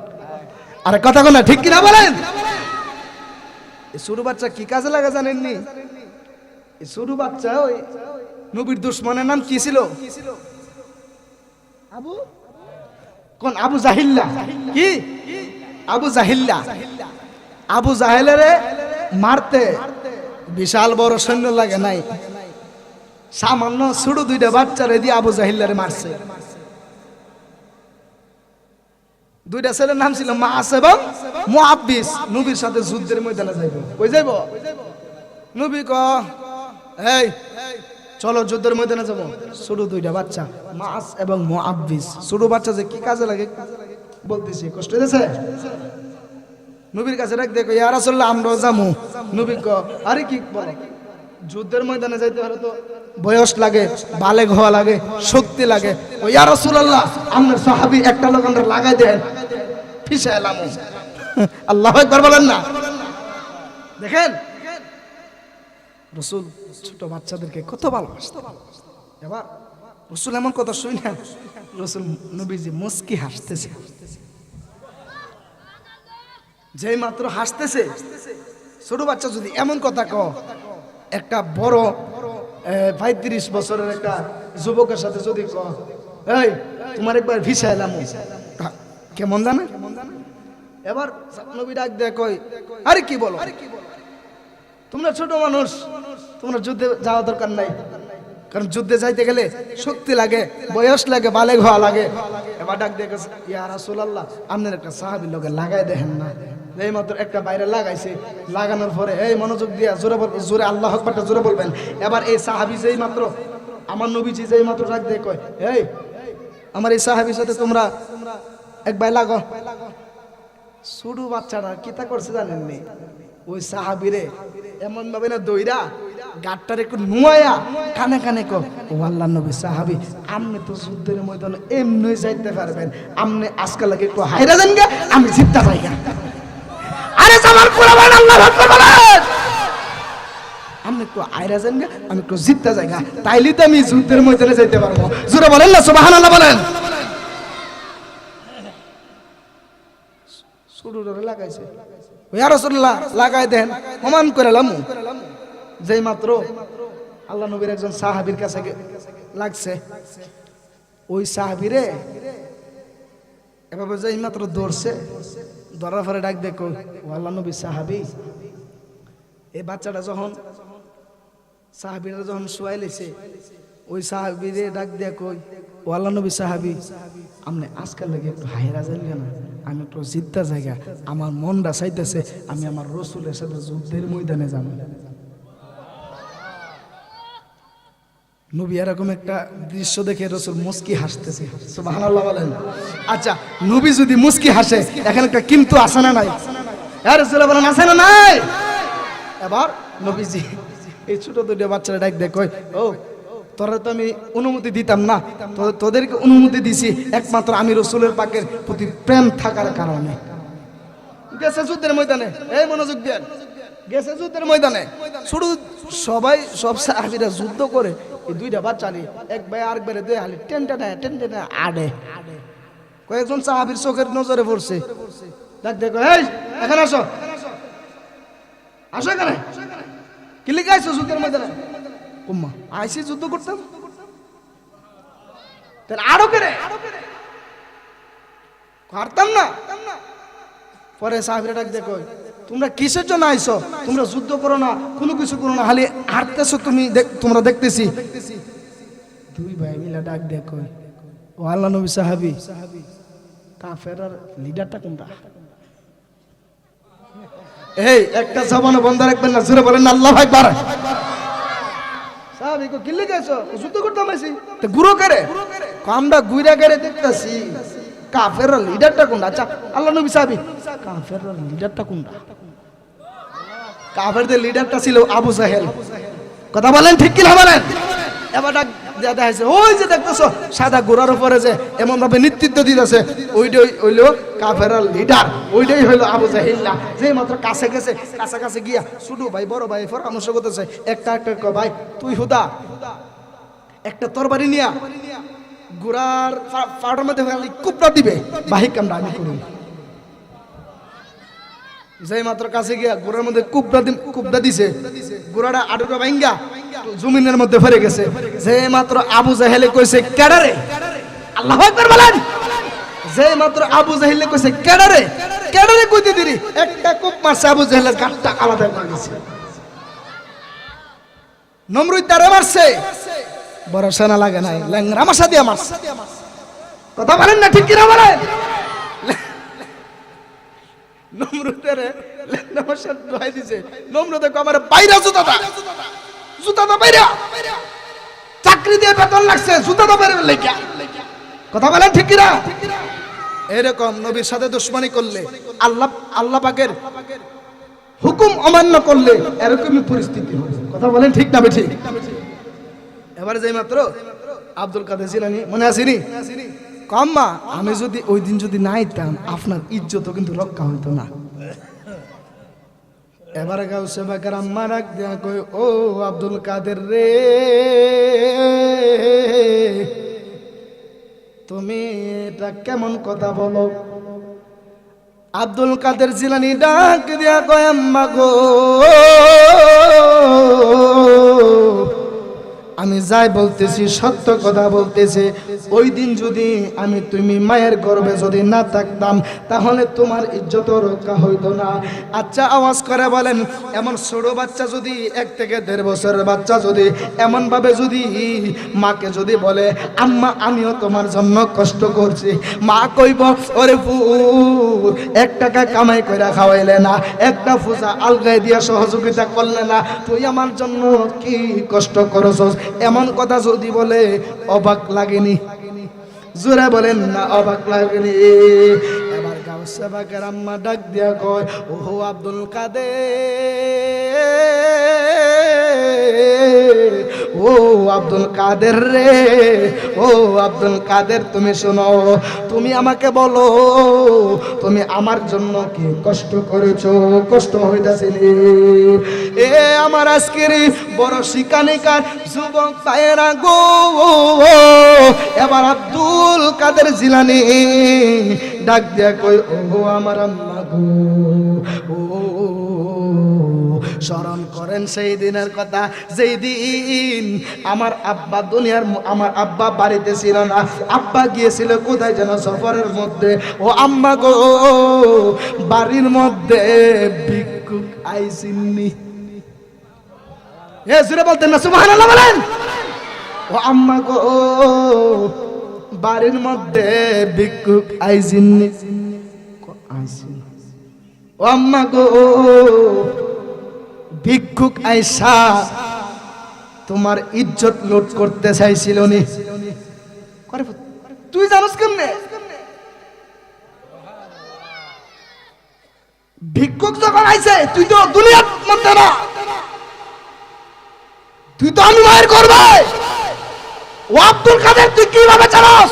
আরে কথা কন না, ঠিক কিনা বলেন? এই ছোট বাচ্চা কি কাজে লাগে জানেননি? এই ছোট বাচ্চা ওই নবীর দুশমনের নাম কি ছিল? আবু কোন? আবু জাহিল্লা। কি? আবু জাহিল্লা। আবু জাহেলের মারতে বিশাল বড় সৈন্য লাগে নাই, সামান্য ছোট দুইটা বাচ্চারে দিয়ে আবু জাহিল্লারে মারছে। দুইটা ছেলের নাম ছিল মাস এবং মুআব্বিস। নবীর সাথে যুদ্ধের ময়দানে যাইব। কই যাইব? নবী ক এই চলো যুদ্ধের ময়দানে যাবো। ছোট দুইটা বাচ্চা মাস এবং মুআব্বিস। ছোট বাচ্চা যে কি কাজে লাগে বলতেছি, কষ্ট হইছে? নবীর কাছে রাখ দেখো, ইয়া রাসূলুল্লাহ আমরাও যামু। নবী ক আরে কি বলে, যুদ্ধের ময়দানে যাইতে হলে তো বয়স লাগে, বালেগ হওয়া লাগে, শক্তি লাগে। ও ইয়া রাসূলুল্লাহ আপনার সাহাবী একটা লোক আমরা লাগাই দেন, ফিসা এলাম। আল্লাহু আকবার বলেন না। দেখেন রাসূল ছোট বাচ্চাদেরকে কত ভালোবাসতেন। এবার রাসূল এমন কথা শুনি না, রাসূল নবীজি মুস্কি হাসতেছে। যেই মাত্র হাসতেছে, ছোট বাচ্চা যদি এমন কথা ক, একটা বড় 35 বছরের একটা যুবকের সাথে যদি ক এই তোমার একবার ভিসা এলাম, কেমন জানে? এবার নবী ডাক দেয় কই আরে কি বলো, তোমরা ছোট মানুষ, তোমরা যুদ্ধে যাওয়া দরকার নাই, কারণ যুদ্ধে যাইতে গেলে শক্তি লাগে, বয়স লাগে, বালেগ হওয়া লাগে। এবার ডাক দিয়ে ইয়া রাসূলুল্লাহ আপনার একটা সাহাবীর লগে লাগাই দেখেন না। এই মাত্র একটা বাইরে লাগাইছে, লাগানোর পরে এই মনোযোগ দিয়া জোরে বলবেন, জোরে আল্লাহু আকবারটা জোরে বলবেন। এবার এই সাহাবী যেই মাত্র, আমার নবীজি যেই মাত্র ডাক দিয়ে কয় এই আমার এই সাহাবীর সাথে তোমরা একবার লাগো। ছোট বাচ্চারা কিতা করছে জানেননি? ওই সাহাবীরে এমন ভাবে না দইরা গাটটার একটু নুয়ায়া কানে কানে কো, ও আল্লাহর নবী সাহাবী আপনি তো যুদ্ধের ময়দানে এমনি যাইতে পারবেন, আপনি আজকে লাগে একটু হাইরা দেন গে, আমি জিততে পাই গা। আরে জামাল কুরবান আল্লাহু আকবার বলেন, আপনি একটু হাইরা দেন গে, আমি একটু জিততে যাই গা, তাইলে তো আমি যুদ্ধের ময়দানে যাইতে পারবো। জোরে বলেন না সুবহানাল্লাহ বলেন। সুরুরে লাগাইছে, ইয়া রাসূলুল্লাহ লাগাই দেন, সমান করে লামু। যেই মাত্র আল্লাহ নবীর একজন সাহাবীর কাছে লাগছে, ওই সাহাবীরে এভাবে যেই মাত্র ধরছে, ধরার পরে ডাক দেখো ও আল্লাহ নবী সাহাবী। এই বাচ্চাটা যখন সাহাবীরা যখন শুয়াই লেছে, ওই সাহাবীরে ডাক দিয়ে কই ও আল্লাহ নবী সাহাবী আপনি আজকাল লাগে একটু হাইরা যাইলে না, আমি একটু জিদ্দা জায়গা, আমার মনটা চাইতেছে আমি আমার রাসূলের সাথে যুদ্ধের ময়দানে যাব। নবী এরকম একটা দৃশ্য দেখে রাসূল মুস্কি হাসতেছে, সুবহানাল্লাহ বলেন। আচ্ছা নবী যদি মুস্কি হাসে, এখানে একটা কিন্তু আছে না নাই? ইয়া রাসূলুল্লাহ বলেন আছে না নাই? এবার নবীজি এই ছোট দুটো বাচ্চারা ডাক দেয় কই ও তোরা তো আমি অনুমতি দিতাম না, তোদেরকে অনুমতি দিছি একমাত্র আমি রাসূলের পাকের প্রতি প্রেম থাকার কারণে। গেছে যুদ্ধের ময়দানে, এই মনোযোগ দেন, গেছে যুদ্ধের ময়দানে, শুধু সবাই সব সাহাবীরা যুদ্ধ করে, এই দুইটা বাচ্চা নিয়ে এক ভাই আরেকবারে দুই হালি টেনটা আড়ে কয়েকজন সাহাবীর চোখের নজরে পড়ছে, দেখ দেখো, এই এখানে আসো, আসো এখানে, কি লিখে আইছো যুদ্ধের ময়দানে? উম্মা আইসি যুদ্ধ করতাম, তাহলে আরো করে পারতাম না। পরে সাহাবীরা ডাক দেখো, তোমরা কিসের জন্য আইছো? তোমরা যুদ্ধ করো না, কোনো কিছু করো না, খালি হাঁটতেছো তুমি, তোমরা দেখতেছি। দুই ভাই মিলে ডাক দেখো, ও আল্লাহ নবী সাহাবী, কাফেরের লিডারটা কোনটা? এই একটা জবানে বন্ধ রাখবেন না, জোরে বলেন আল্লাহু আকবার। সাহাবী কো কিল্লি গেছো, যুদ্ধ করতে আইছি, তো গুরু করে আমরা গুইরা করে দেখতেছি কাফেরের লিডারটা কোনটা? আচ্ছা আল্লাহ নবী সাহাবী, কাফেরের লিডারটা কোনটা? কাফেরদের লিডারটা ছিল আবু জাহেল। কথা বলেন ঠিক কি না বলেন? এবার ডাক দেয়া হয়েছে, ওই যে দেখতেছো সাদা ঘোড়ার উপরে যে এমন ভাবে নেতৃত্ব দিতেছে, ওইটাই হইলো কাফেরের লিডার, ওইটাই হইলো আবু জাহেল। যে মাত্র কাছে গেছে, কাছাকাছি গিয়া ছোট ভাই বড় ভাই পরামর্শ করতেছে, একটা একটা ভাই তুই হুদা একটা তরবারি নিয়া ঘোড়ার ফাটার মধ্যে কুপড়া দিবে, বাহিক কামটা আমি করি। যেই মাত্র কাছে গিয়া ঘোড়ার মধ্যে কুপড়া দিছে, ঘোড়াটা আটুটা ভাঙ্গা জমিনের মধ্যে ফেরে গেছে। যে মাত্র আবু জাহেলে কইছে কেডারে, আল্লাহু আকবার বলেন। যে মাত্র আবু জাহেলে কইছে কেডারে, কেডারে কইতে দিরি, একটা কুপ মারছে, আবু জাহেলের গাটটা আলাদা হয়ে গেছে। নমরুদ তারে মারছে, বড় সেনা লাগে নাই, ল্যাংরা মাসা দিয়া মারছে। কথা বলেন না ঠিক কি না বলেন? নমরুদের ল্যাংরা মাসা দোয়াই দিছে, নমরুদে কো আমারে বাইরা জুতাটা, জুতাটা বাইরা, চাকরি দিয়ে বেতন লাগছে, জুতাটা বাইরা লেখা। কথা বলেন ঠিক কি না? এরকম নবীর সাথে দুশমনি করলে, আল্লাহ পাকের হুকুম অমান্য করলে এরকমই পরিস্থিতি হবে। কথা বলেন ঠিক না ঠিক? এবারে যেই মাত্র আব্দুল কাদের জিলানী মনে আসেনি, কম্মা আমি যদি ওই দিন যদি না আইতাম আপনার ইজ্জতও কিন্তু রক্ষা হইতো না। এবারে গাউসে বাকের আম্মা ডাক দিয়া কই, ও আব্দুল কাদের রে, তুমি এটা কেমন কথা বলো? আব্দুল কাদের জিলানী ডাক দিয়া কয়, আম্মা গো, আমি যাই বলতেছি সত্য কথা বলতেছে। ওই দিন যদি আমি তুমি মায়ের গর্ভে যদি না থাকতাম তাহলে তোমার ইজ্জত রক্ষা হইতো না। আচ্ছা আওয়াজ করে বলেন, এমন ছোট বাচ্চা যদি 1 থেকে 1.5 বছরের বাচ্চা যদি এমন ভাবে যদি মাকে যদি বলে, আম্মা আমিও তোমার জন্য কষ্ট করছি, মা কইব, ওরে ফুল 1 টাকা কামাই করে খাওয়াইলে না, একটা পূজা আলগাই দিয়া সহযোগিতা করলে না, তুই আমার জন্য কি কষ্ট করছস? এমন কথা যদি বলে অবাক লাগেনি? জোরে বলেন না অবাক লাগেনি? এবার গাউসে বাকের আম্মা ডাক দিয়া কয়, ওহো আব্দুল কাদের, ও আব্দুল কাদের রে, ও আব্দুল কাদের তুমি শোনো, তুমি আমাকে বলো তুমি আমার জন্য কি কষ্ট করেছো? কষ্ট হইতাছে নি? এ আমার আজকের বড় শিকানিকার যুবক ভাইয়েরা গো, এবার আব্দুল কাদের জিলানী ডাক দিয়া কই, ও আমার আম্মা গো, ও স্মরণ করেন সেই দিনের কথা, যেই দিন আমার আব্বা আমার আব্বা বাড়িতে ছিল না, আব্বা গিয়েছিল কোথায় যেন সফরের মধ্যে। ও আম্মা গো, বাড়ির মধ্যে ভিক্ষুক আইসিননি। জোরে বলতেন না সুবহানাল্লাহ বলেন? ও আম্মা গো, বাড়ির মধ্যে ভিক্ষুক আইসিননি। ও আম্মা গো, ভিক্ষুক আইসা তোমার ইজ্জত লুট করতে চাইছিল নি? তুই জানোস কেমনে? ভিক্ষুক যখন আইছে তুই তো দুনিয়ার মধ্যে না, তুই তো আমি মায়ের করবে। ও আব্দুল কাদের তুই কিভাবে জানোস?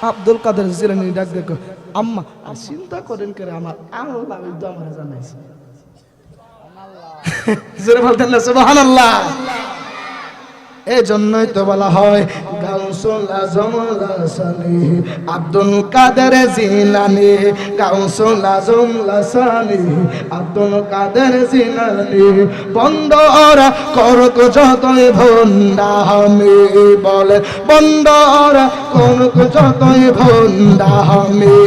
আব্দুল কাদের জিলানী ডাক দেখো, আম্মা আর চিন্তা করেন করে আমার আল্লাহ আমার জানাইছে। জোরে বলতেন না সুবহানাল্লাহ? এই জন্যই তো বলা হয় গাউসুল আজম লাসানি আব্দুল কাদের জিলানি, গাউসুল আজম লাসানি আব্দুল কাদের জিলানি। বন্দরা করক যতই ভন্ডামি বলে, বন্দরা করক যতই ভন্ডামি,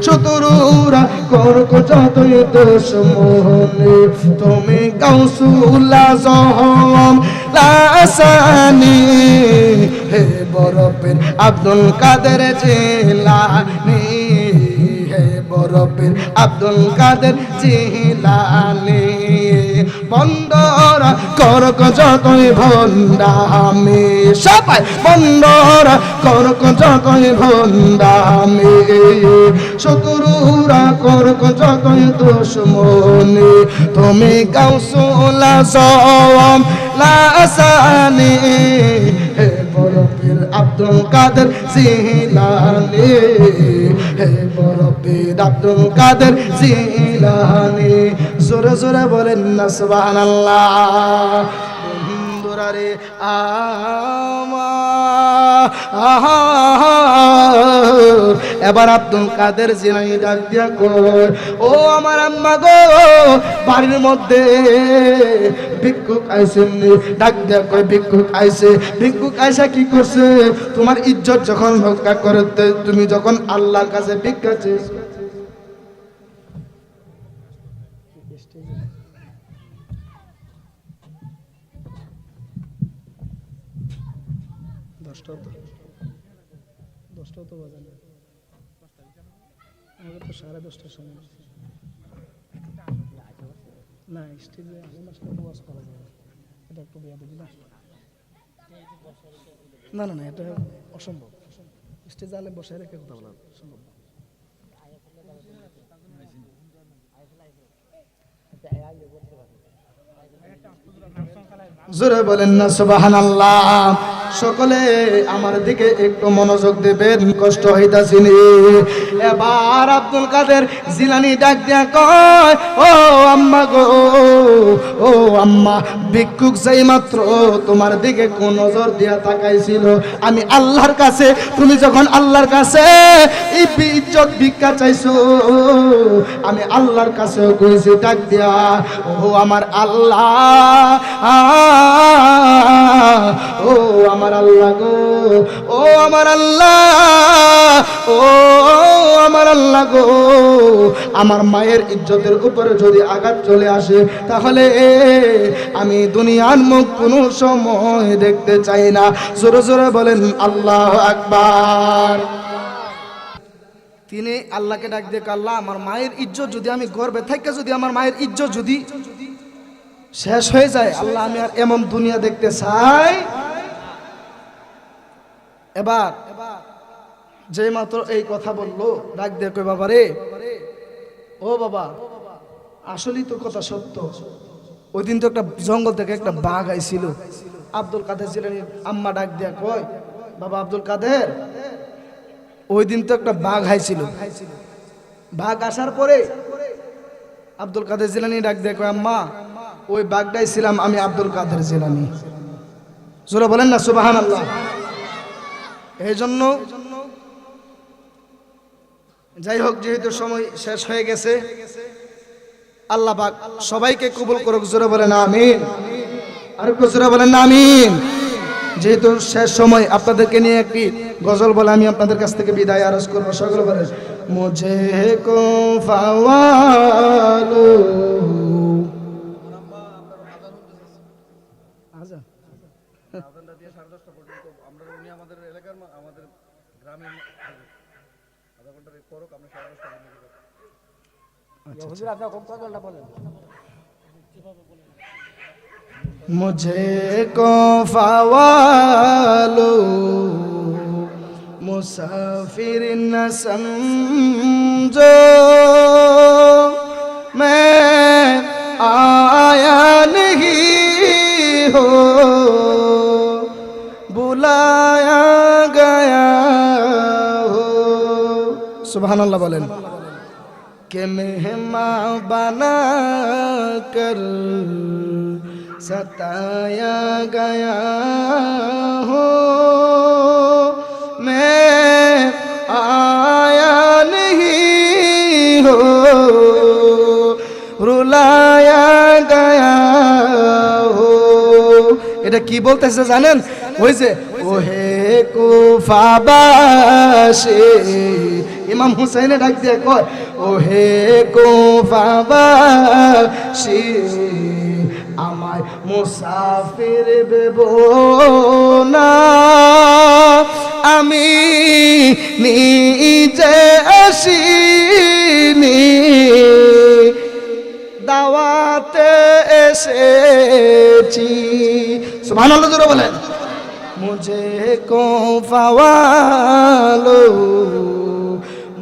শত্রুরা করক যতই দুশমনি, তুমি গাউসুল আজম লাসানি হে বরফের আব্দুল কাদের জিলানি, হে বরফের আব্দুল কাদের জিলানি। বন্দরা করক যতই ভন্ডামি, সবাই বন্দরা করক যতই ভন্ডামি, শত্রুরা করক যতই দুশমনি, তুমি গাউসুল আজম লাসানি হে বরফের আব্দুল কাদের জিলানি, হে বরফের আব্দুল কাদের জিলানি। জোরে জোরে বলেন না সুবহানাল্লাহ। বন্ধুরা রে এবার আব্দুল কাদের জিলানী ডাক দিয়া কয়, ও আমার আম্মা গো, বাড়ির মধ্যে ভিক্ষুক আইছেন। ডাক দিয়া কয়, ভিক্ষুক আইছে। ভিক্ষুক আইসা কি করছে? তোমার ইজ্জত যখন রক্ষা করতে, তুমি যখন আল্লাহর কাছে ভিক্ষা চেয়েছো, দশটাও তো বাজে না, আমাদের তো 10:30টার সময় না, স্টেজে আগে আসলে ওয়াজ করা যাবে, এটা একটু বিয়া দেবি না? না না না, এটা অসম্ভব। স্টেজে আলে বসে রেখে কথা বলা সম্ভব না। জোরে বলেন না সুবহানাল্লাহ। সকলে আমার দিকে একটু মনোযোগ দেবেন, কষ্ট হইতাছিনি। এবার আব্দুল কাদের জিলানী ডাক দিয়া কয়, ও আম্মা গো, ও আম্মা, ভিক্ষুক যাই মাত্র তোমার দিকে কোন নজর দিয়া তাকাইছিল? আমি আল্লাহর কাছে, তুমি যখন আল্লাহর কাছে এই ইজ্জত ভিক্ষা চাইছো, আমি আল্লাহর কাছেও কইছি ডাক দিয়া, ও আমার আল্লাহ, ও আমার আল্লাহ গো, ও আমার আল্লাহ, ও আমার আল্লাহ গো, আমার মায়ের ইজ্জতের উপরে যদি আঘাত চলে আসে, তাহলে আমি দুনিয়ার মুখ কোনো সময় দেখতে চাই না। জোরে জোরে বলেন আল্লাহু আকবার। তিনি আল্লাহকে ডাক দিয়ে, আল্লাহ, আমার মায়ের ইজ্জত যদি, আমি গর্বে থাকি যদি আমার মায়ের ইজ্জত যদি শেষ হয়ে যায়, আল্লাহ, আমি আর এমন দুনিয়া দেখতে চাই। এবার যে মাত্র এই কথা বললো, ডাক দিয়ে কই, বাবা রে, ও বাবা, আসলেই তো কথা সত্য। ওই দিন তো একটা জঙ্গল থেকে একটা বাঘ আইছিল। আব্দুল কাদের জিলানীর আম্মা ডাক দিয়া কয়, বাবা আব্দুল কাদের, ওই দিন তো একটা বাঘ আইছিল। বাঘ আসার পরে আব্দুল কাদের জিলানী ডাক দিয়ে কয়, আম্মা, ওই বাঘটাই ছিলাম আমি, আব্দুল কাদের জিলানী। জোরে বলেন না সুবহানাল্লাহ। এই জন্য যাই হোক, যেহেতু সময় শেষ হয়ে গেছে, আল্লাহ পাক সবাইকে কবুল করুক। জোরে বলেন আমিন। আর একটু জোরে বলেন আমিন। যেহেতু শেষ সময়, আপনাদেরকে নিয়ে একটি গজল বলে আমি আপনাদের কাছ থেকে বিদায় আরজ করবো। সকলে বলেন, মুঝে কো ফাওয়ালো, मुझे को फ़वालो मुसाफिर न समझो, मैं आया नहीं हो, बुलाया गया हो। सुभान अल्लाह बोलें कि मेहमान बना कर सताया गया हूँ मैं आया नहीं हो रुलाया गया हो এটা কি বলতেছে জানেন ওই যে ওহে কুফাবাসী ইমাম হুসাইনে ডাক দিয়ে কয় ওহে কুফাবাসী আমায় মুসাফির ভেবো না আমি নিজে আসিনি দাওয়াতে এসেছি সুবহানাল্লাহ জোরে বলেন মুঝে কোফাওয়ালো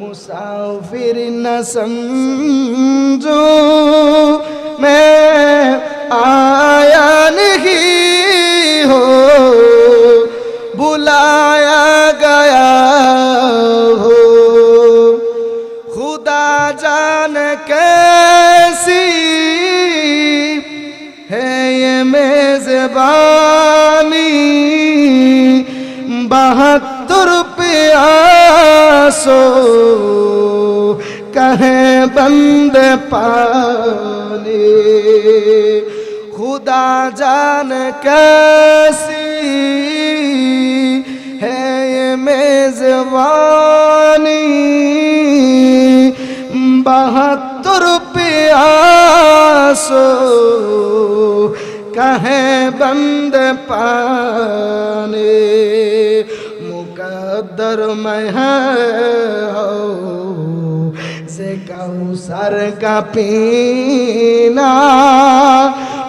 মুসাফির না সমঝো मैं आया नहीं हो बुलाया गया हो खुदा जान कैसी है ये मेज़बानी 72 प्यासों कहे बंद पानी खुदा जान कैसी है ये मेज़बानी 72 प्यासों कहे बंद पानी मुकद्दर में है से कौसर का पीना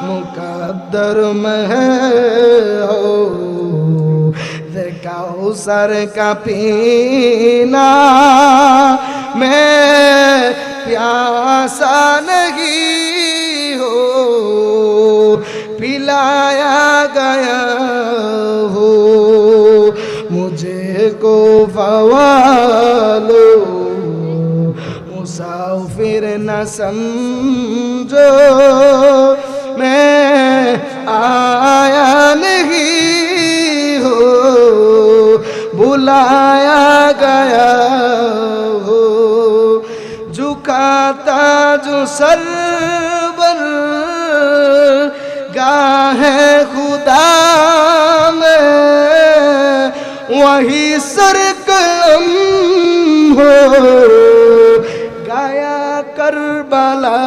मुकद्दर में हो से कौसर का पीना मैं प्यासा नहीं हो पिलाया गया हो मुझे को फवालो मुसाफिर न समझो मैं आया नहीं हो बुलाया गया हो झुकाता जो सरवर गाहे खुदा में वही सरकम हो गाया करबला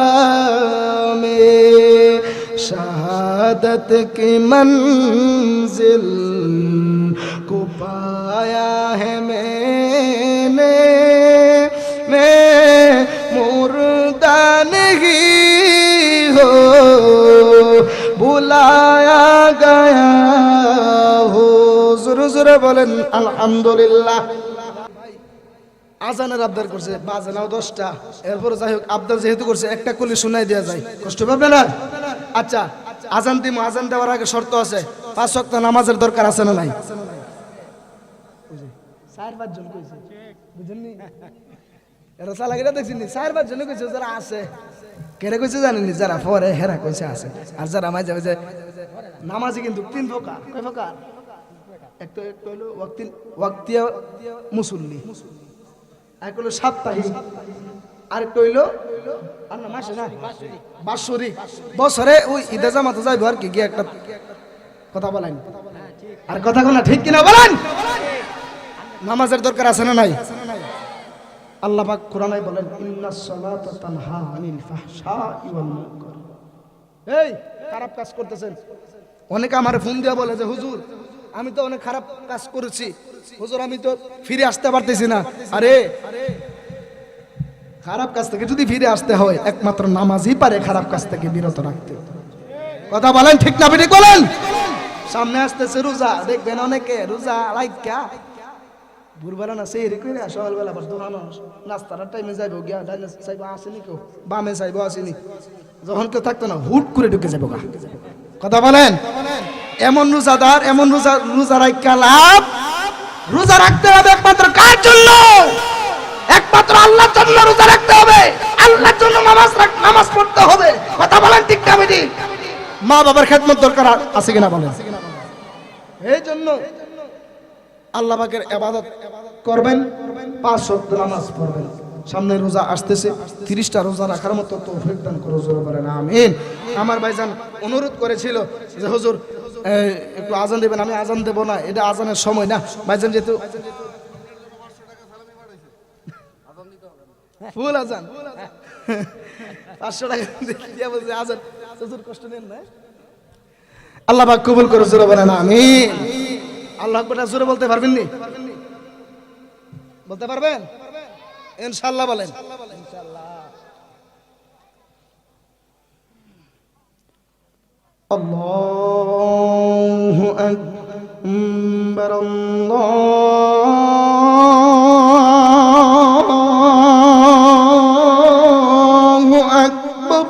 में शहादत की मंजिल को पाया है मैंने मैं मुर्दा नहीं हो बुलाया गया हो जोरे जोरे बोलें अल्हम्दुलिल्लाह আজানের আবদার করছে বাজানাও 10টা এরপর যাই হোক আবদার যেহেতু করছে একটা কলি শোনাই দেয়া যায় কষ্ট পাবে না আচ্ছা আজান দিমু আজান দেওয়ার আগে শর্ত আছে 5 ওয়াক্ত নামাজের দরকার আছে না নাই চার পাঁচ জন কইছে বুঝেননি এরা সালাগিরা দেখছেন 4-5 জন কইছে যারা আছে কেরে কইছে জানেননি যারা পরে হেরা কইছে আছে আর যারা মাঝে মাঝে নামাজি কিন্তু 3 প্রকার কয় প্রকার একটা হলো ওয়াক্তিয়া মুসল্লি এক হলো সাপ্তাহিক আরেকটা হইলো আর না মাসে না বাৎসরিক বছরে ওই ঈদে জামাতে যাইবো আর কি একটা কথা বলেন আর কথা কোনা ঠিক কিনা বলেন নামাজের দরকার আছে না নাই আল্লাহ পাক কোরআনে বলেন ইন্নাস সালাতা তানহা আনিল ফাহশাই ওয়াল মুনকার এই খারাপ কাজ করতেছেন অনেকে আমারে ফোন দিয়া বলে যে হুজুর আমি তো অনেক খারাপ কাজ করেছি হুজুর আমি তো ফিরে আসতে পারতেছি না আরে খারাপ কাজ থেকে যদি ফিরে আসতে হয় একমাত্র নামাজই পারে খারাপ কাজ থেকে বিরত রাখতে কথা বলেন ঠিক না ঠিক বলেন সামনে আসতেছে রোজা দেখবেন অনেকে রোজা লাইকা ভোরবেলা না সেই কইরা সকালবেলা আবার দোকানো নাস্তার টাইমে যাইবো গিয়া ডাইনে চাইবো আসেনি কেউ বামে চাইবো আসেনি যখন কেউ থাকতো না হুট করে ঢুকে যাবো গা কথা বলেন এমন রোজাদার এমন রোজা রাখা লাভ রোজা রাখতে হবে একমাত্র কার জন্য একমাত্র আল্লাহর জন্য রোজা রাখতে হবে আল্লাহর জন্য নামাজ পড়তে হবে কথা বলেন ঠিক না বেটি মা বাবার খেদমত দরকার আছে কিনা বলেন? এই জন্য আল্লাহ পাকের ইবাদত করবেন, 5 ওয়াক্ত নামাজ পড়বেন। সামনে রোজা আসতেছে, 30টা রোজা রাখার মতো তৌফিক দান করো, জোরে বলেন আমিন। আমার ভাইজান অনুরোধ করেছিল যে হুজুর একটু আজান দেবেন, আমি আজান দেব না, এটা আজানের সময় না ভাইজান, যেহেতু ফুল আজান 500 টাকা দিয়ে বলছে আজান, হুজুর কষ্ট নেন না। আল্লাহ পাক কবুল করো, জোরে বলেন আমিন। আল্লাহ আকবার জোরে বলতে পারবেন নি? বলতে পারবেন ইনশাআল্লাহ? বলেন ইনশাআল্লাহ। আল্লাহু আকবার, আল্লাহু আকবার।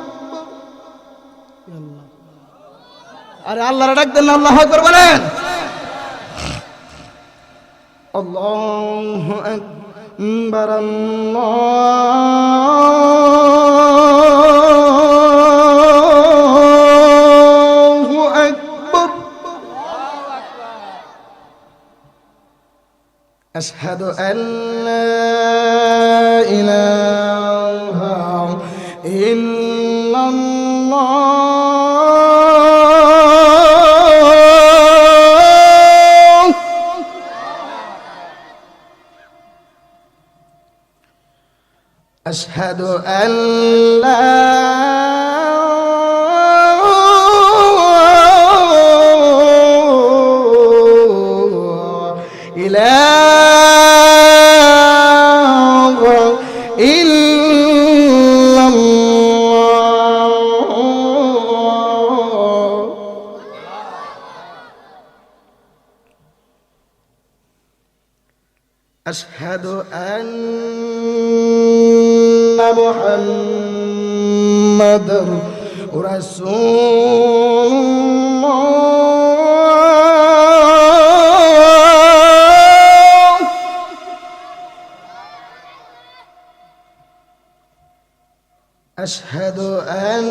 আরে আল্লাহর ডাক দেন, আল্লাহু আকবার বলেন। আল্লাহু আকবার, আল্লাহু আকবার। আশহাদু আল লা ইলাহা ইল্লাল্লাহ। أشهد أن لا إله إلا الله. أشهد أن محمد رسول الله. أشهد أن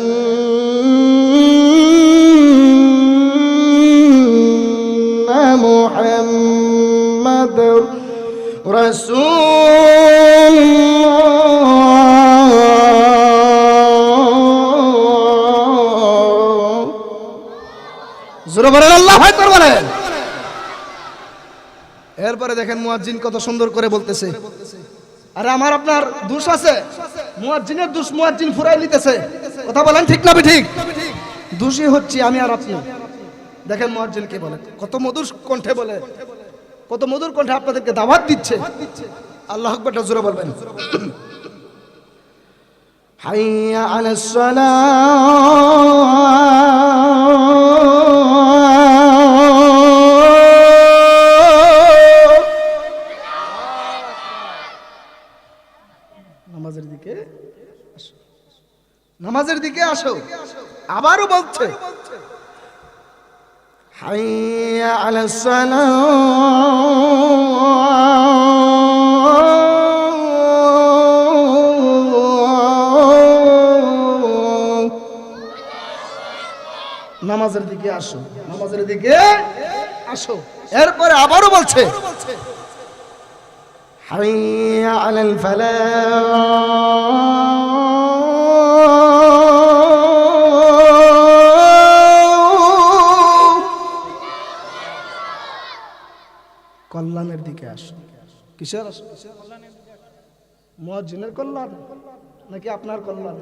محمد رسول الله. জোরে বলেন আল্লাহু আকবার বলেন। এরপরে দেখেন মুয়াজ্জিন কত সুন্দর করে বলতেছে। আরে আমার আপনার দোষ আছে? মুয়াজ্জিনের দোষ মুয়াজ্জিন ফুরাই নিতেছে। কথা বলেন ঠিক না ঠিক? দোষী হচ্ছে আমি আর আপনি। দেখেন মুয়াজ্জিন কে বলে, কত মধুর কণ্ঠে বলে, কত মধুর কণ্ঠে আপনাদেরকে দাওয়াত দিচ্ছে। আল্লাহু আকবার জোরে বলবেন। হাইয়া আলাস সালাহ। নামাজের দিকে আসো, নামাজের দিকে আসো। আবারও বলছে হাইয়া আলাস সালাহ। নামাজের দিকে আসো, নামাজের দিকে আসো। এরপরে আবারও বলছে হাইয়া আলাল ফালাহ। কল্যাণের দিকে আসো। কিসের আসো? মুয়াজ্জিনের কল্যাণ নাকি আপনার কল্যাণ?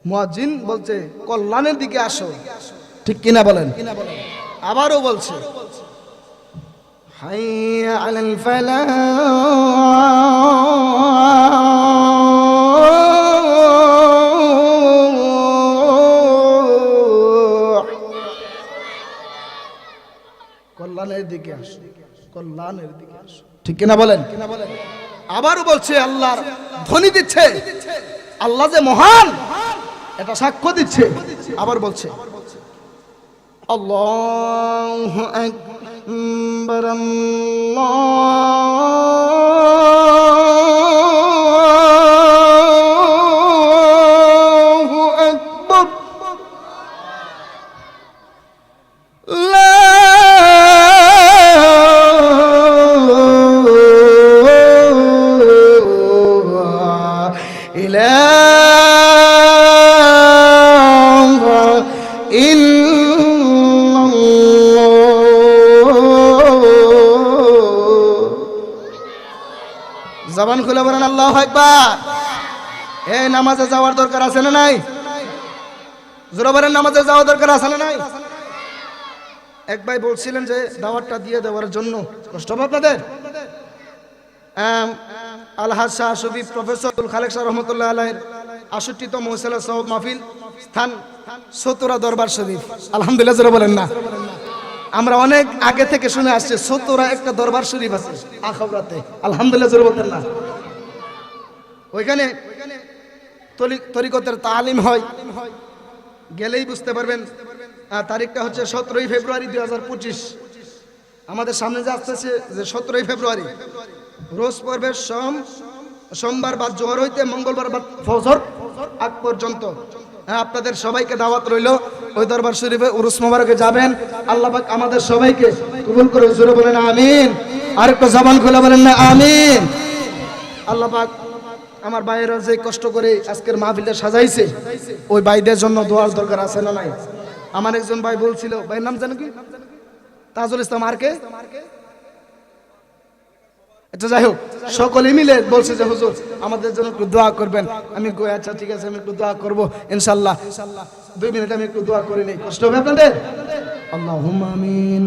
মুয়াজ্জিন বলছে কল্যাণের দিকে আসো, ঠিক কিনা বলেন? আবারও বলছে হাইয়া আলাল ফালাহ। কল্যাণের দিকে আসো, কল্যাণের দিকে আসো, ঠিক কিনা বলেন? আবারও বলছে আল্লাহর ধ্বনি দিচ্ছে, আল্লাহ যে মহান এটা সাক্ষ্য দিচ্ছে। আবার বলছে আল্লাহু আকবার, আল্লাহু আকবার। জবান খুলে বলেন আল্লাহু আকবার। এই নামাজে যাওয়ার দরকার আছে না নাই? জোরে বলেন নামাজে যাওয়ার দরকার আছে না নাই? এক ভাই বলছিলেন যে দাওয়াতটা দিয়ে দেওয়ার জন্য, কষ্ট হবে আপনাদের? আলহাজ শাহ সুফি প্রফেসর আব্দুল খালেক শাহ রহমতুল্লাহ আলাইহির ৬৮তম মহসিলা সওয়াব মাহফিল, স্থান সতুরা দরবার শরীফ। আলহামদুলিল্লাহ জোরে বলেন না। আমরা অনেক আগে থেকে শুনে আসছি সতুরা একটা দরবার শরীফ আছে আখাউড়াতে। আলহামদুলিল্লাহ জোরে বলেন না। ওইখানে তরিকতের তালিম হয়, গেলেই বুঝতে পারবেন। তারিখটা হচ্ছে ১৭ই ফেব্রুয়ারি ২০২৫। আমাদের সামনে যে আসতেছে যে ১৭ই ফেব্রুয়ারি, রোজ পর্বে সোমবার বাদ জোহর হইতে মঙ্গলবার বাদ ফজর আগ পর্যন্ত। আপনাদের সবাইকে দাওয়াত রইল ওই দরবার শরীফে উরুস মোবারকে যাবেন। আল্লাহ পাক আমাদের সবাইকে কবুল করে। জোরে বলেন আমিন। আর একটু জবান খুলে বলেন না আমিন। আল্লাহ পাক আমার ভাইয়েরা যে কষ্ট করে আজকের মাহফিলটা সাজাইছে, ওই ভাইদের জন্য দোয়ার দরকার আছে না নাই? আমার একজন ভাই বলছিল, ভাইয়ের নাম জানো কি? তাজুল ইসলাম। আর কে? আচ্ছা যাই হোক, সকলে মিলে বলছে যে হুজুর আমাদের জন্য একটু দোয়া করবেন। আমি কই আচ্ছা ঠিক আছে, আমি একটু দোয়া করবো ইনশাল্লাহ। 2 মিনিট আমি একটু দোয়া করে নেই, কষ্ট হবে আপনাদের? আল্লাহুম্মা আমিন।